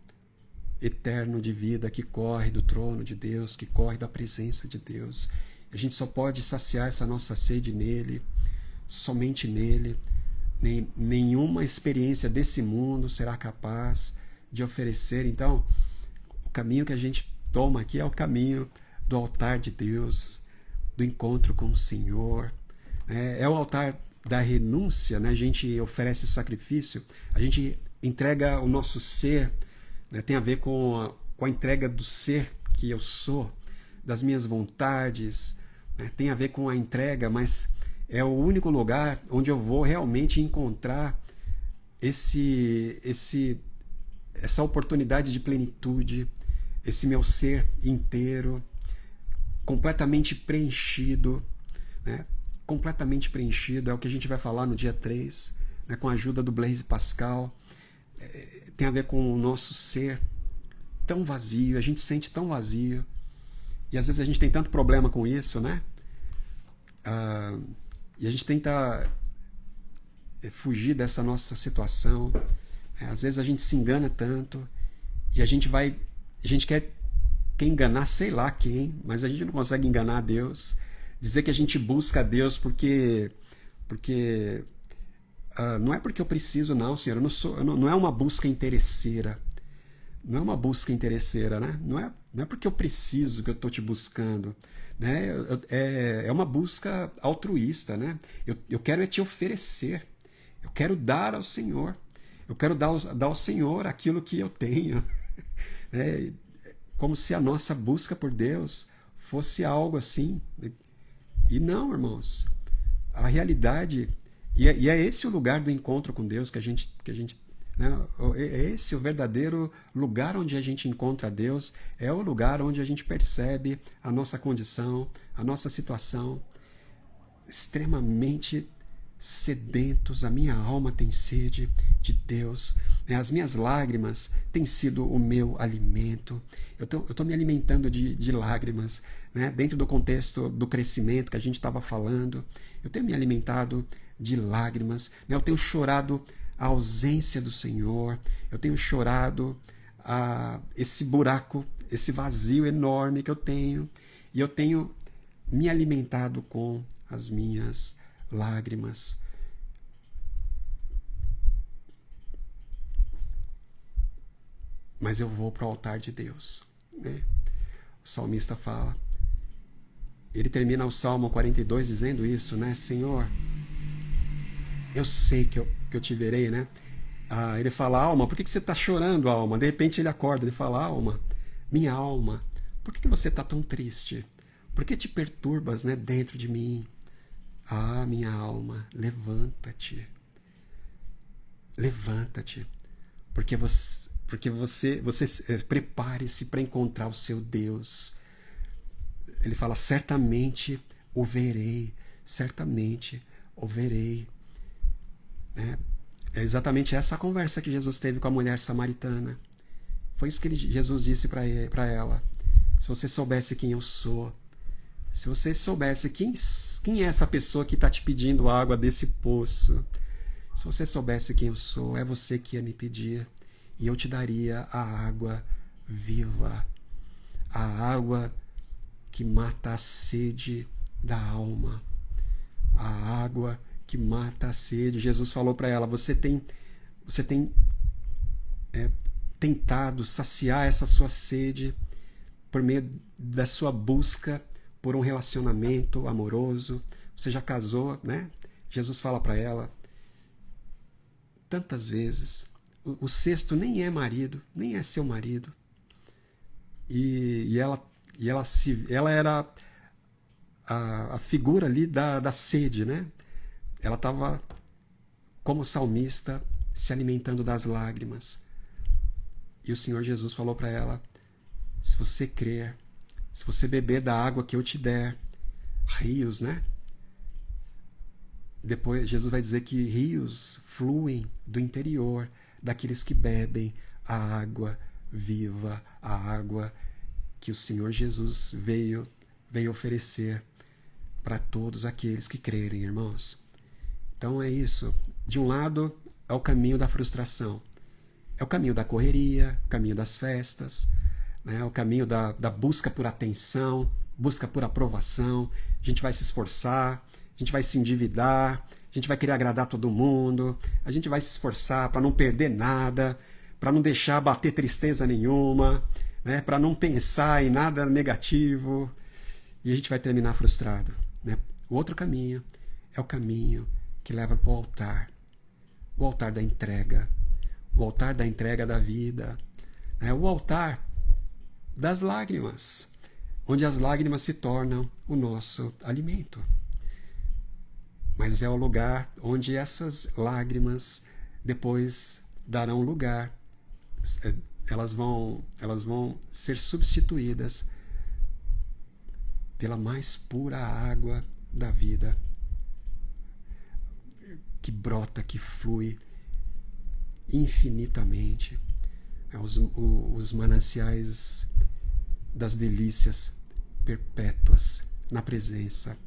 Speaker 1: eterno de vida que corre do trono de Deus, que corre da presença de Deus. A gente só pode saciar essa nossa sede nele, somente nele. Nenhuma experiência desse mundo será capaz de oferecer. Então, o caminho que a gente toma aqui é o caminho do altar de Deus, do encontro com o Senhor. É o altar da renúncia, né? A gente oferece sacrifício, a gente entrega o nosso ser, né? Tem a ver com a entrega do ser que eu sou, das minhas vontades, né? Tem a ver com a entrega, mas é o único lugar onde eu vou realmente encontrar essa oportunidade de plenitude, esse meu ser inteiro, completamente preenchido, né? Completamente preenchido, é o que a gente vai falar no dia 3, né? Com a ajuda do Blaise Pascal. Tem a ver com o nosso ser tão vazio, a gente se sente tão vazio, e às vezes a gente tem tanto problema com isso, né? E a gente tenta fugir dessa nossa situação. Às vezes a gente se engana tanto e a gente quer enganar sei lá quem, mas a gente não consegue enganar a Deus. Dizer que a gente busca a Deus porque não é porque eu preciso, não, Senhor. Não é uma busca interesseira. não é uma busca interesseira, né? Não é porque eu preciso que eu estou te buscando, né? É uma busca altruísta, né? Eu quero te oferecer, eu quero dar ao Senhor, eu quero dar ao Senhor aquilo que eu tenho, né? Como se a nossa busca por Deus fosse algo assim. E não, irmãos, a realidade, e é esse o lugar do encontro com Deus que a gente né? É esse o verdadeiro lugar onde a gente encontra Deus, é o lugar onde a gente percebe a nossa condição, a nossa situação, extremamente sedentos, a minha alma tem sede de Deus, né? As minhas lágrimas têm sido o meu alimento, eu estou me alimentando de lágrimas, né? Dentro do contexto do crescimento que a gente estava falando, eu tenho me alimentado de lágrimas, né? Eu tenho chorado a ausência do Senhor, eu tenho chorado esse buraco, esse vazio enorme que eu tenho, e eu tenho me alimentado com as minhas lágrimas. Mas eu vou para o altar de Deus, né? O salmista fala, ele termina o Salmo 42 dizendo isso, né? Senhor, eu sei que eu te verei, né? Ele fala, alma, por que você está chorando, alma? De repente ele acorda, ele fala, alma, minha alma, por que você está tão triste? Por que te perturbas, né, dentro de mim? Ah, minha alma, levanta-te. Levanta-te. Porque você prepare-se para encontrar o seu Deus. Ele fala, certamente o verei, certamente o verei. É exatamente essa conversa que Jesus teve com a mulher samaritana. Foi isso que Jesus disse para ela. Se você soubesse quem eu sou, se você soubesse quem é essa pessoa que está te pedindo água desse poço, se você soubesse quem eu sou, é você que ia me pedir e eu te daria a água viva, a água que mata a sede da alma, a água que mata a sede. Jesus falou para ela, você tem tentado saciar essa sua sede por meio da sua busca por um relacionamento amoroso. Você já casou, né? Jesus fala para ela tantas vezes, o sexto nem é marido, nem é seu marido. E ela era a figura ali da sede, né? Ela estava, como salmista, se alimentando das lágrimas. E o Senhor Jesus falou para ela, se você crer, se você beber da água que eu te der, rios, né? Depois Jesus vai dizer que rios fluem do interior daqueles que bebem a água viva, a água que o Senhor Jesus veio oferecer para todos aqueles que crerem, irmãos. Então é isso. De um lado é o caminho da frustração, é o caminho da correria, o caminho das festas, né? O caminho da busca por atenção, busca por aprovação. A gente vai se esforçar, a gente vai se endividar, a gente vai querer agradar todo mundo, a gente vai se esforçar para não perder nada, para não deixar bater tristeza nenhuma, né? Para não pensar em nada negativo, e a gente vai terminar frustrado, né? O outro caminho é o caminho que leva para o altar da entrega, o altar da entrega da vida, né? O altar das lágrimas, onde as lágrimas se tornam o nosso alimento. Mas é o lugar onde essas lágrimas depois darão lugar, elas vão ser substituídas pela mais pura água da vida, que brota, que flui infinitamente. Os mananciais das delícias perpétuas na presença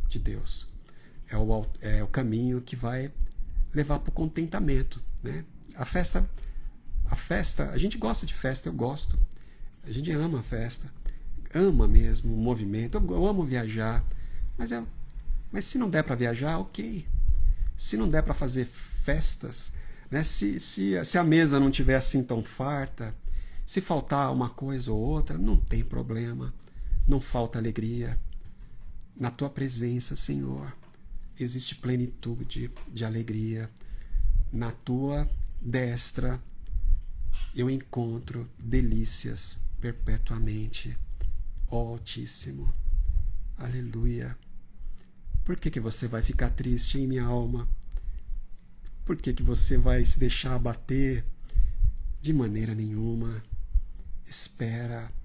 Speaker 1: de Deus. É o caminho que vai levar para o contentamento, né? A festa, a gente gosta de festa, eu gosto. A gente ama a festa, ama mesmo o movimento. Eu amo viajar, mas se não der para viajar, ok. Se não der para fazer festas, né? Se a mesa não estiver assim tão farta, Se faltar uma coisa ou outra, não tem problema. Não falta alegria. Na tua presença, Senhor, existe plenitude de alegria. Na tua destra eu encontro delícias perpetuamente. Ó Altíssimo. Aleluia. Por que você vai ficar triste em minha alma? Por que você vai se deixar abater? De maneira nenhuma.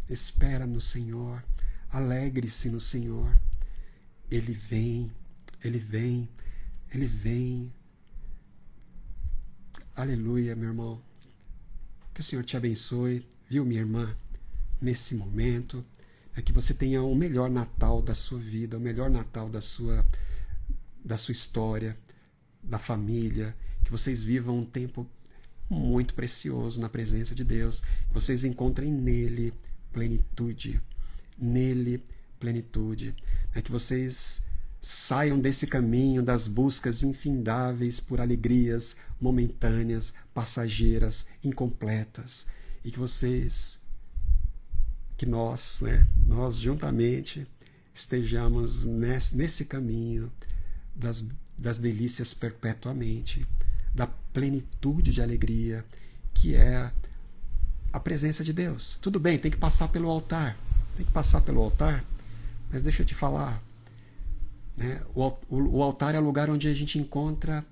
Speaker 1: Espera no Senhor. Alegre-se no Senhor. Ele vem, Ele vem, Ele vem. Aleluia, meu irmão. Que o Senhor te abençoe, viu, minha irmã, nesse momento. Que você tenha o melhor Natal da sua vida, o melhor Natal da sua história, da família. Que vocês vivam um tempo muito precioso na presença de Deus. Que vocês encontrem nele plenitude. Nele plenitude. Que vocês saiam desse caminho das buscas infindáveis por alegrias momentâneas, passageiras, incompletas. E que nós juntamente estejamos nesse caminho das delícias perpetuamente, da plenitude de alegria, que é a presença de Deus. Tudo bem, tem que passar pelo altar, mas deixa eu te falar, né? O altar é o lugar onde a gente encontra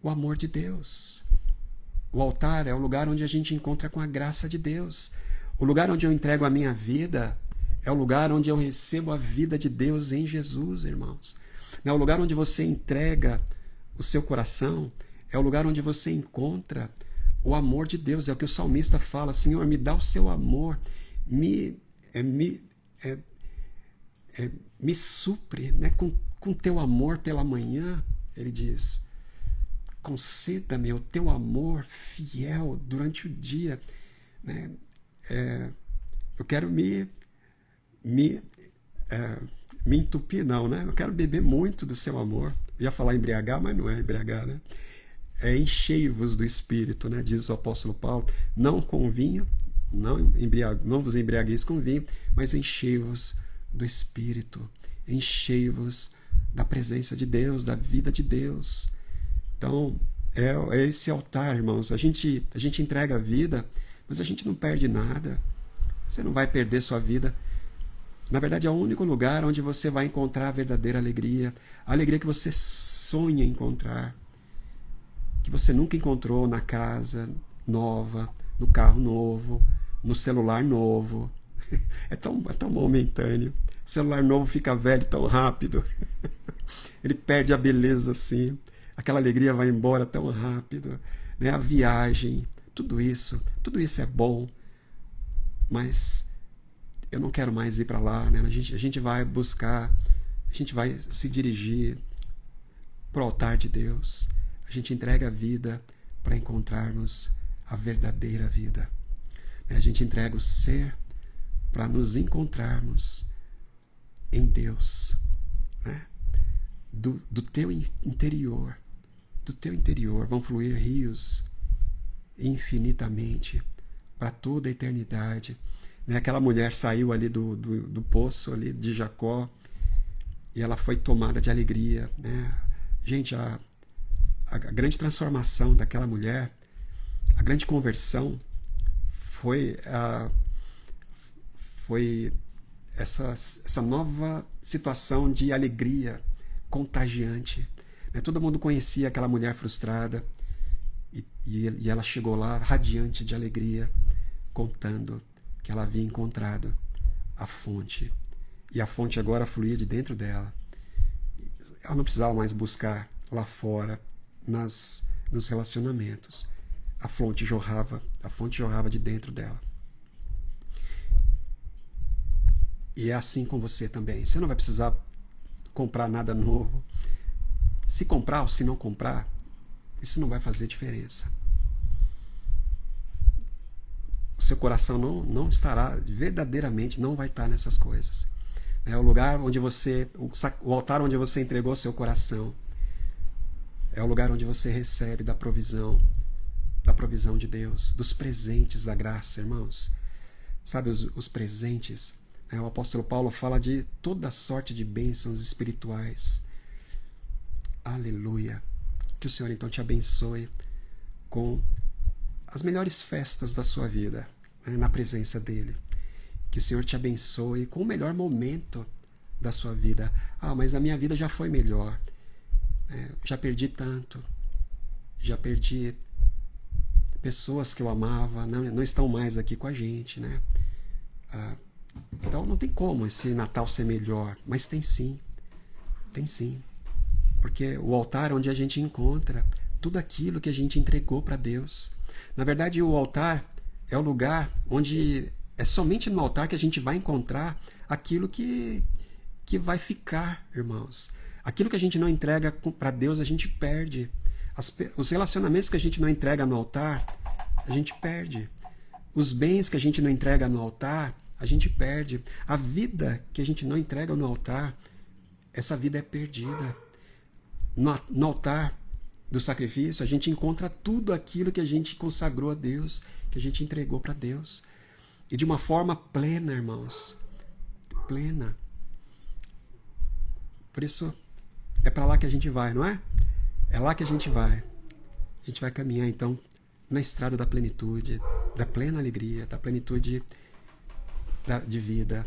Speaker 1: o amor de Deus. O altar é o lugar onde a gente encontra com a graça de Deus. O lugar onde eu entrego a minha vida é o lugar onde eu recebo a vida de Deus em Jesus, irmãos. É o lugar onde você entrega o seu coração, é o lugar onde você encontra o amor de Deus. É o que o salmista fala: Senhor, me dá o seu amor, me supre, né, com teu amor pela manhã. Ele diz: conceda-me o teu amor fiel durante o dia, né? Eu quero me entupir, não, né? Eu quero beber muito do seu amor. Eu ia falar embriagar, mas não é embriagar, né? É enchei-vos do Espírito, né? Diz o apóstolo Paulo, não com vinho, não vos embriagueis com vinho, mas enchei-vos do Espírito, enchei-vos da presença de Deus, da vida de Deus. Então, é esse altar, irmãos. A gente entrega a vida, mas a gente não perde nada. Você não vai perder sua vida. Na verdade, é o único lugar onde você vai encontrar a verdadeira alegria. A alegria que você sonha encontrar. Que você nunca encontrou na casa nova, no carro novo, no celular novo. É tão momentâneo. O celular novo fica velho tão rápido. Ele perde a beleza assim. Aquela alegria vai embora tão rápido. Né? A viagem, tudo isso é bom. Mas eu não quero mais ir para lá, né? A gente vai buscar, a gente vai se dirigir para o altar de Deus. A gente entrega a vida para encontrarmos a verdadeira vida. A gente entrega o ser para nos encontrarmos em Deus, né? Do teu interior, vão fluir rios infinitamente para toda a eternidade. Aquela mulher saiu ali do poço ali de Jacó e ela foi tomada de alegria, né? Gente, a grande transformação daquela mulher, a grande conversão foi essa nova situação de alegria contagiante, né? Todo mundo conhecia aquela mulher frustrada e ela chegou lá radiante de alegria, contando que ela havia encontrado a fonte. E a fonte agora fluía de dentro dela. Ela não precisava mais buscar lá fora nos relacionamentos. A fonte jorrava de dentro dela. E é assim com você também. Você não vai precisar comprar nada novo. Se comprar ou se não comprar, isso não vai fazer diferença. O seu coração não estará, verdadeiramente não vai estar nessas coisas. É o lugar onde o altar onde você entregou seu coração, é o lugar onde você recebe da provisão de Deus, dos presentes da graça, irmãos. sabe, os presentes. O apóstolo Paulo fala de toda sorte de bênçãos espirituais. Aleluia. Que o Senhor então te abençoe com as melhores festas da sua vida, na presença dele. Que o Senhor te abençoe com o melhor momento da sua vida. Mas a minha vida já foi melhor. Já perdi tanto. Já perdi pessoas que eu amava, não estão mais aqui com a gente, né? Então não tem como esse Natal ser melhor, mas tem sim. Tem sim. Porque o altar é onde a gente encontra tudo aquilo que a gente entregou para Deus. Na verdade, o altar é o lugar onde é somente no altar que a gente vai encontrar aquilo que vai ficar, irmãos. Aquilo que a gente não entrega para Deus, a gente perde. Os relacionamentos que a gente não entrega no altar, a gente perde. Os bens que a gente não entrega no altar, a gente perde. A vida que a gente não entrega no altar, essa vida é perdida. No altar do sacrifício, a gente encontra tudo aquilo que a gente consagrou a Deus, que a gente entregou para Deus. E de uma forma plena, irmãos. Plena. Por isso, é para lá que a gente vai, não é? É lá que a gente vai. A gente vai caminhar, então, na estrada da plenitude, da plena alegria, da plenitude de vida.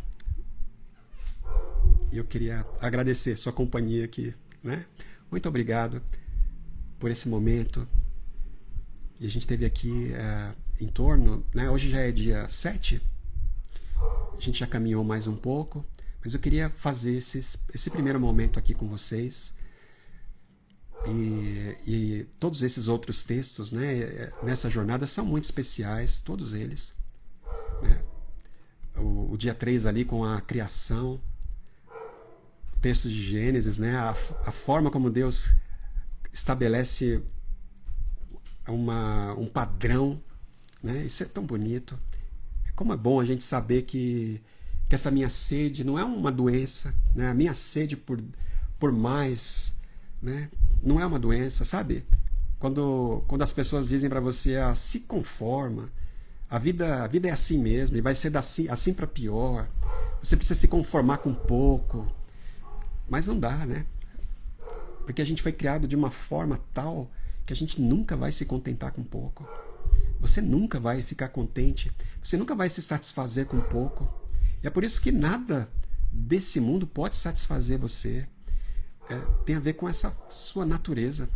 Speaker 1: E eu queria agradecer sua companhia aqui, né? Muito obrigado por esse momento. E a gente teve aqui em torno, né? Hoje já é dia 7. A gente já caminhou mais um pouco, mas eu queria fazer esse primeiro momento aqui com vocês. E todos esses outros textos, né, nessa jornada são muito especiais, todos eles, né? O dia 3 ali com a criação, o texto de Gênesis, né, a forma como Deus estabelece um padrão, né? Isso é tão bonito. Como é bom a gente saber que essa minha sede não é uma doença, né? A minha sede por mais, né? Não é uma doença, sabe? Quando as pessoas dizem para você, se conforma, a vida é assim mesmo, e vai ser assim para pior, você precisa se conformar com pouco. Mas não dá, né? Porque a gente foi criado de uma forma tal que a gente nunca vai se contentar com pouco. Você nunca vai ficar contente, você nunca vai se satisfazer com pouco. E é por isso que nada desse mundo pode satisfazer você. Tem a ver com essa sua natureza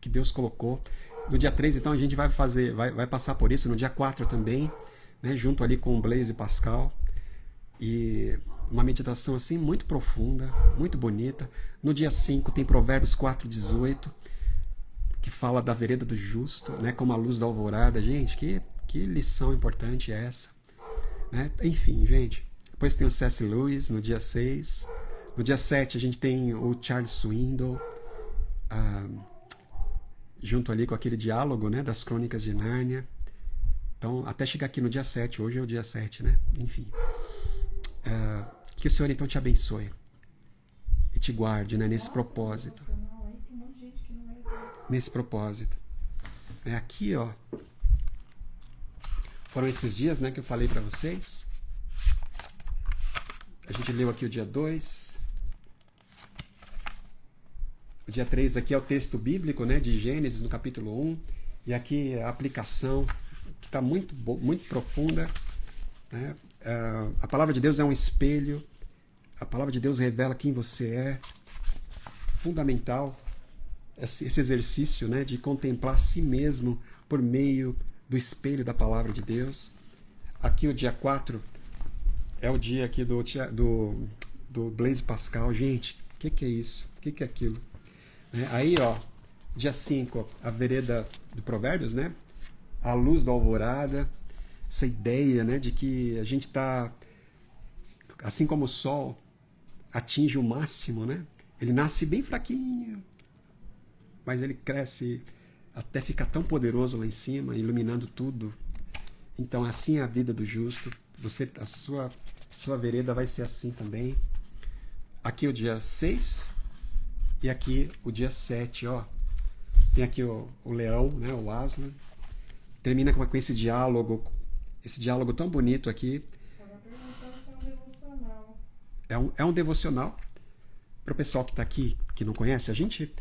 Speaker 1: que Deus colocou. No dia 3, então, a gente vai passar por isso. No dia 4 também, né, junto ali com o Blaise Pascal. E uma meditação assim muito profunda, muito bonita. No dia 5 tem Provérbios 4:18, que fala da vereda do justo, né, como a luz da alvorada. Gente, que lição importante é essa, né? Enfim, gente. Depois tem o C.S. Lewis no dia 6. No dia 7 a gente tem o Charles Swindoll, junto ali com aquele diálogo, né, das Crônicas de Nárnia. Então, até chegar aqui no dia 7, hoje é o dia 7, né? Enfim. Que o Senhor então te abençoe e te guarde, né, nesse propósito. Nesse propósito. Aqui, ó, foram esses dias, né, que eu falei para vocês. A gente leu aqui o dia 2. O dia 3 aqui é o texto bíblico, né, de Gênesis, no capítulo 1. E aqui a aplicação, que está muito profunda, né? A palavra de Deus é um espelho. A palavra de Deus revela quem você é. Fundamental esse exercício, né, de contemplar a si mesmo por meio do espelho da palavra de Deus. Aqui o dia 4 é o dia aqui do Blaise Pascal. Gente, o que é isso? O que é aquilo? Aí, ó, dia 5, a vereda do Provérbios, né? A luz da alvorada. Essa ideia, né, de que a gente está, assim como o sol atinge o máximo, né? Ele nasce bem fraquinho, mas ele cresce até ficar tão poderoso lá em cima, iluminando tudo. Então, assim é a vida do justo. A sua vereda vai ser assim também. Aqui o dia 6 e aqui o dia 7, ó. Tem aqui o leão, né, o Aslan. Termina com esse diálogo, esse diálogo tão bonito aqui.
Speaker 2: Estava perguntando se é um devocional.
Speaker 1: É um devocional. Para o pessoal que está aqui, que não conhece, a gente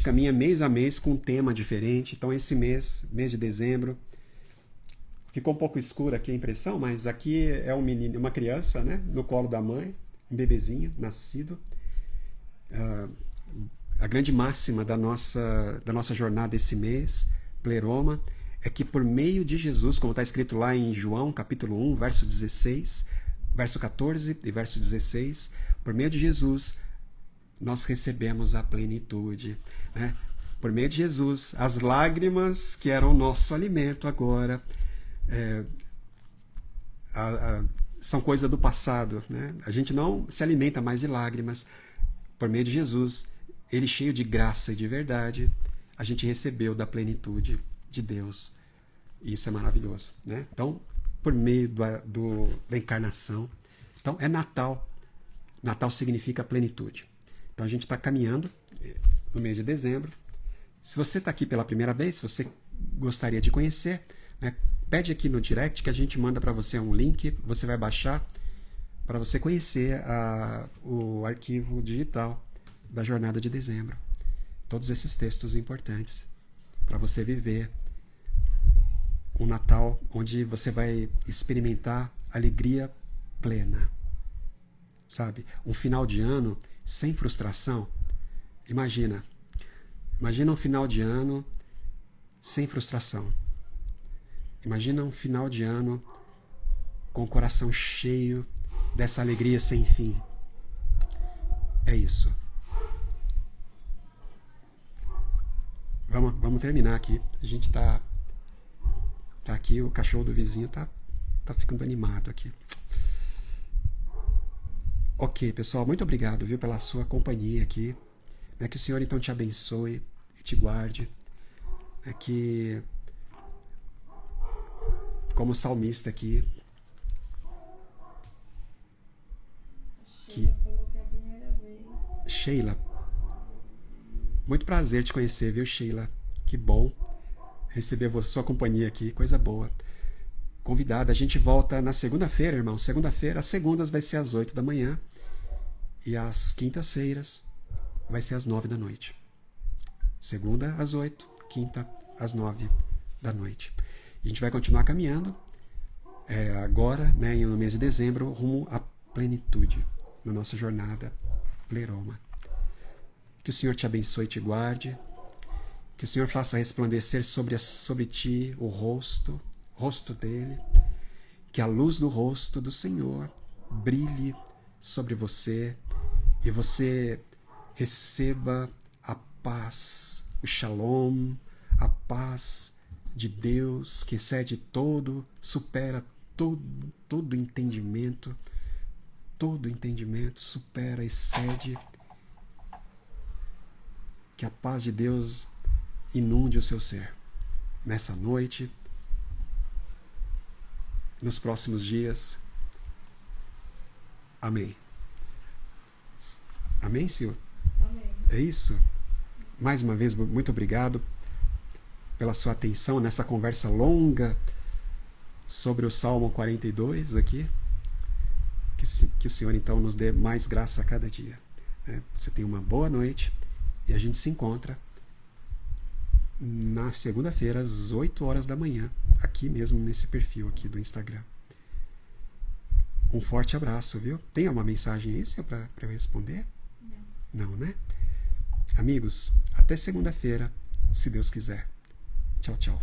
Speaker 1: caminha mês a mês com um tema diferente. Então, esse mês de dezembro, ficou um pouco escura aqui a impressão, mas aqui é um menino, uma criança, né, no colo da mãe, um bebezinho nascido. A grande máxima da nossa jornada esse mês, Pleroma, é que por meio de Jesus, como está escrito lá em João, capítulo 1, verso 16, verso 14 e verso 16, por meio de Jesus, nós recebemos a plenitude, né? Por meio de Jesus, as lágrimas que eram nosso alimento agora são coisa do passado, né? A gente não se alimenta mais de lágrimas. Por meio de Jesus, ele cheio de graça e de verdade, a gente recebeu da plenitude de Deus. E isso é maravilhoso, né? Então, por meio da encarnação. Então, é Natal. Natal significa plenitude. Então, a gente está caminhando no mês de dezembro. Se você está aqui pela primeira vez, se você gostaria de conhecer, né, pede aqui no direct que a gente manda para você um link, você vai baixar para você conhecer o arquivo digital da jornada de dezembro. Todos esses textos importantes para você viver um Natal onde você vai experimentar alegria plena. Sabe? Um final de ano sem frustração. Imagina um final de ano sem frustração. Imagina um final de ano com o coração cheio dessa alegria sem fim. É isso. Vamos terminar aqui. A gente tá aqui, o cachorro do vizinho tá ficando animado aqui. Ok, pessoal, muito obrigado, viu, pela sua companhia aqui. Que o Senhor então te abençoe e te guarde. Que, como salmista aqui,
Speaker 2: Sheila falou que é a primeira vez.
Speaker 1: Sheila, muito prazer te conhecer, viu, Sheila? Que bom receber a sua companhia aqui, coisa boa. Convidada, a gente volta na segunda-feira, irmão. Segunda-feira, às segundas vai ser às 8 da manhã e às quintas-feiras vai ser às 9 da noite. Segunda às 8, quinta às 9 da noite. E a gente vai continuar caminhando agora, né, no mês de dezembro, rumo à plenitude na nossa jornada Pleroma. Que o Senhor te abençoe e te guarde. Que o Senhor faça resplandecer sobre ti o rosto dele. Que a luz do rosto do Senhor brilhe sobre você e você receba a paz, o shalom, a paz de Deus que excede supera todo entendimento, supera, excede. Que a paz de Deus inunde o seu ser nessa noite, nos próximos dias. Amém. Amém, Sil?
Speaker 2: Amém.
Speaker 1: É isso? Mais uma vez, muito obrigado pela sua atenção nessa conversa longa sobre o Salmo 42 aqui. Que o Senhor, então, nos dê mais graça a cada dia. Você tenha uma boa noite e a gente se encontra na segunda-feira, às 8 horas da manhã, aqui mesmo nesse perfil aqui do Instagram. Um forte abraço, viu? Tem uma mensagem aí, Sil, para eu responder? Não, né? Amigos, até segunda-feira, se Deus quiser. Tchau, tchau.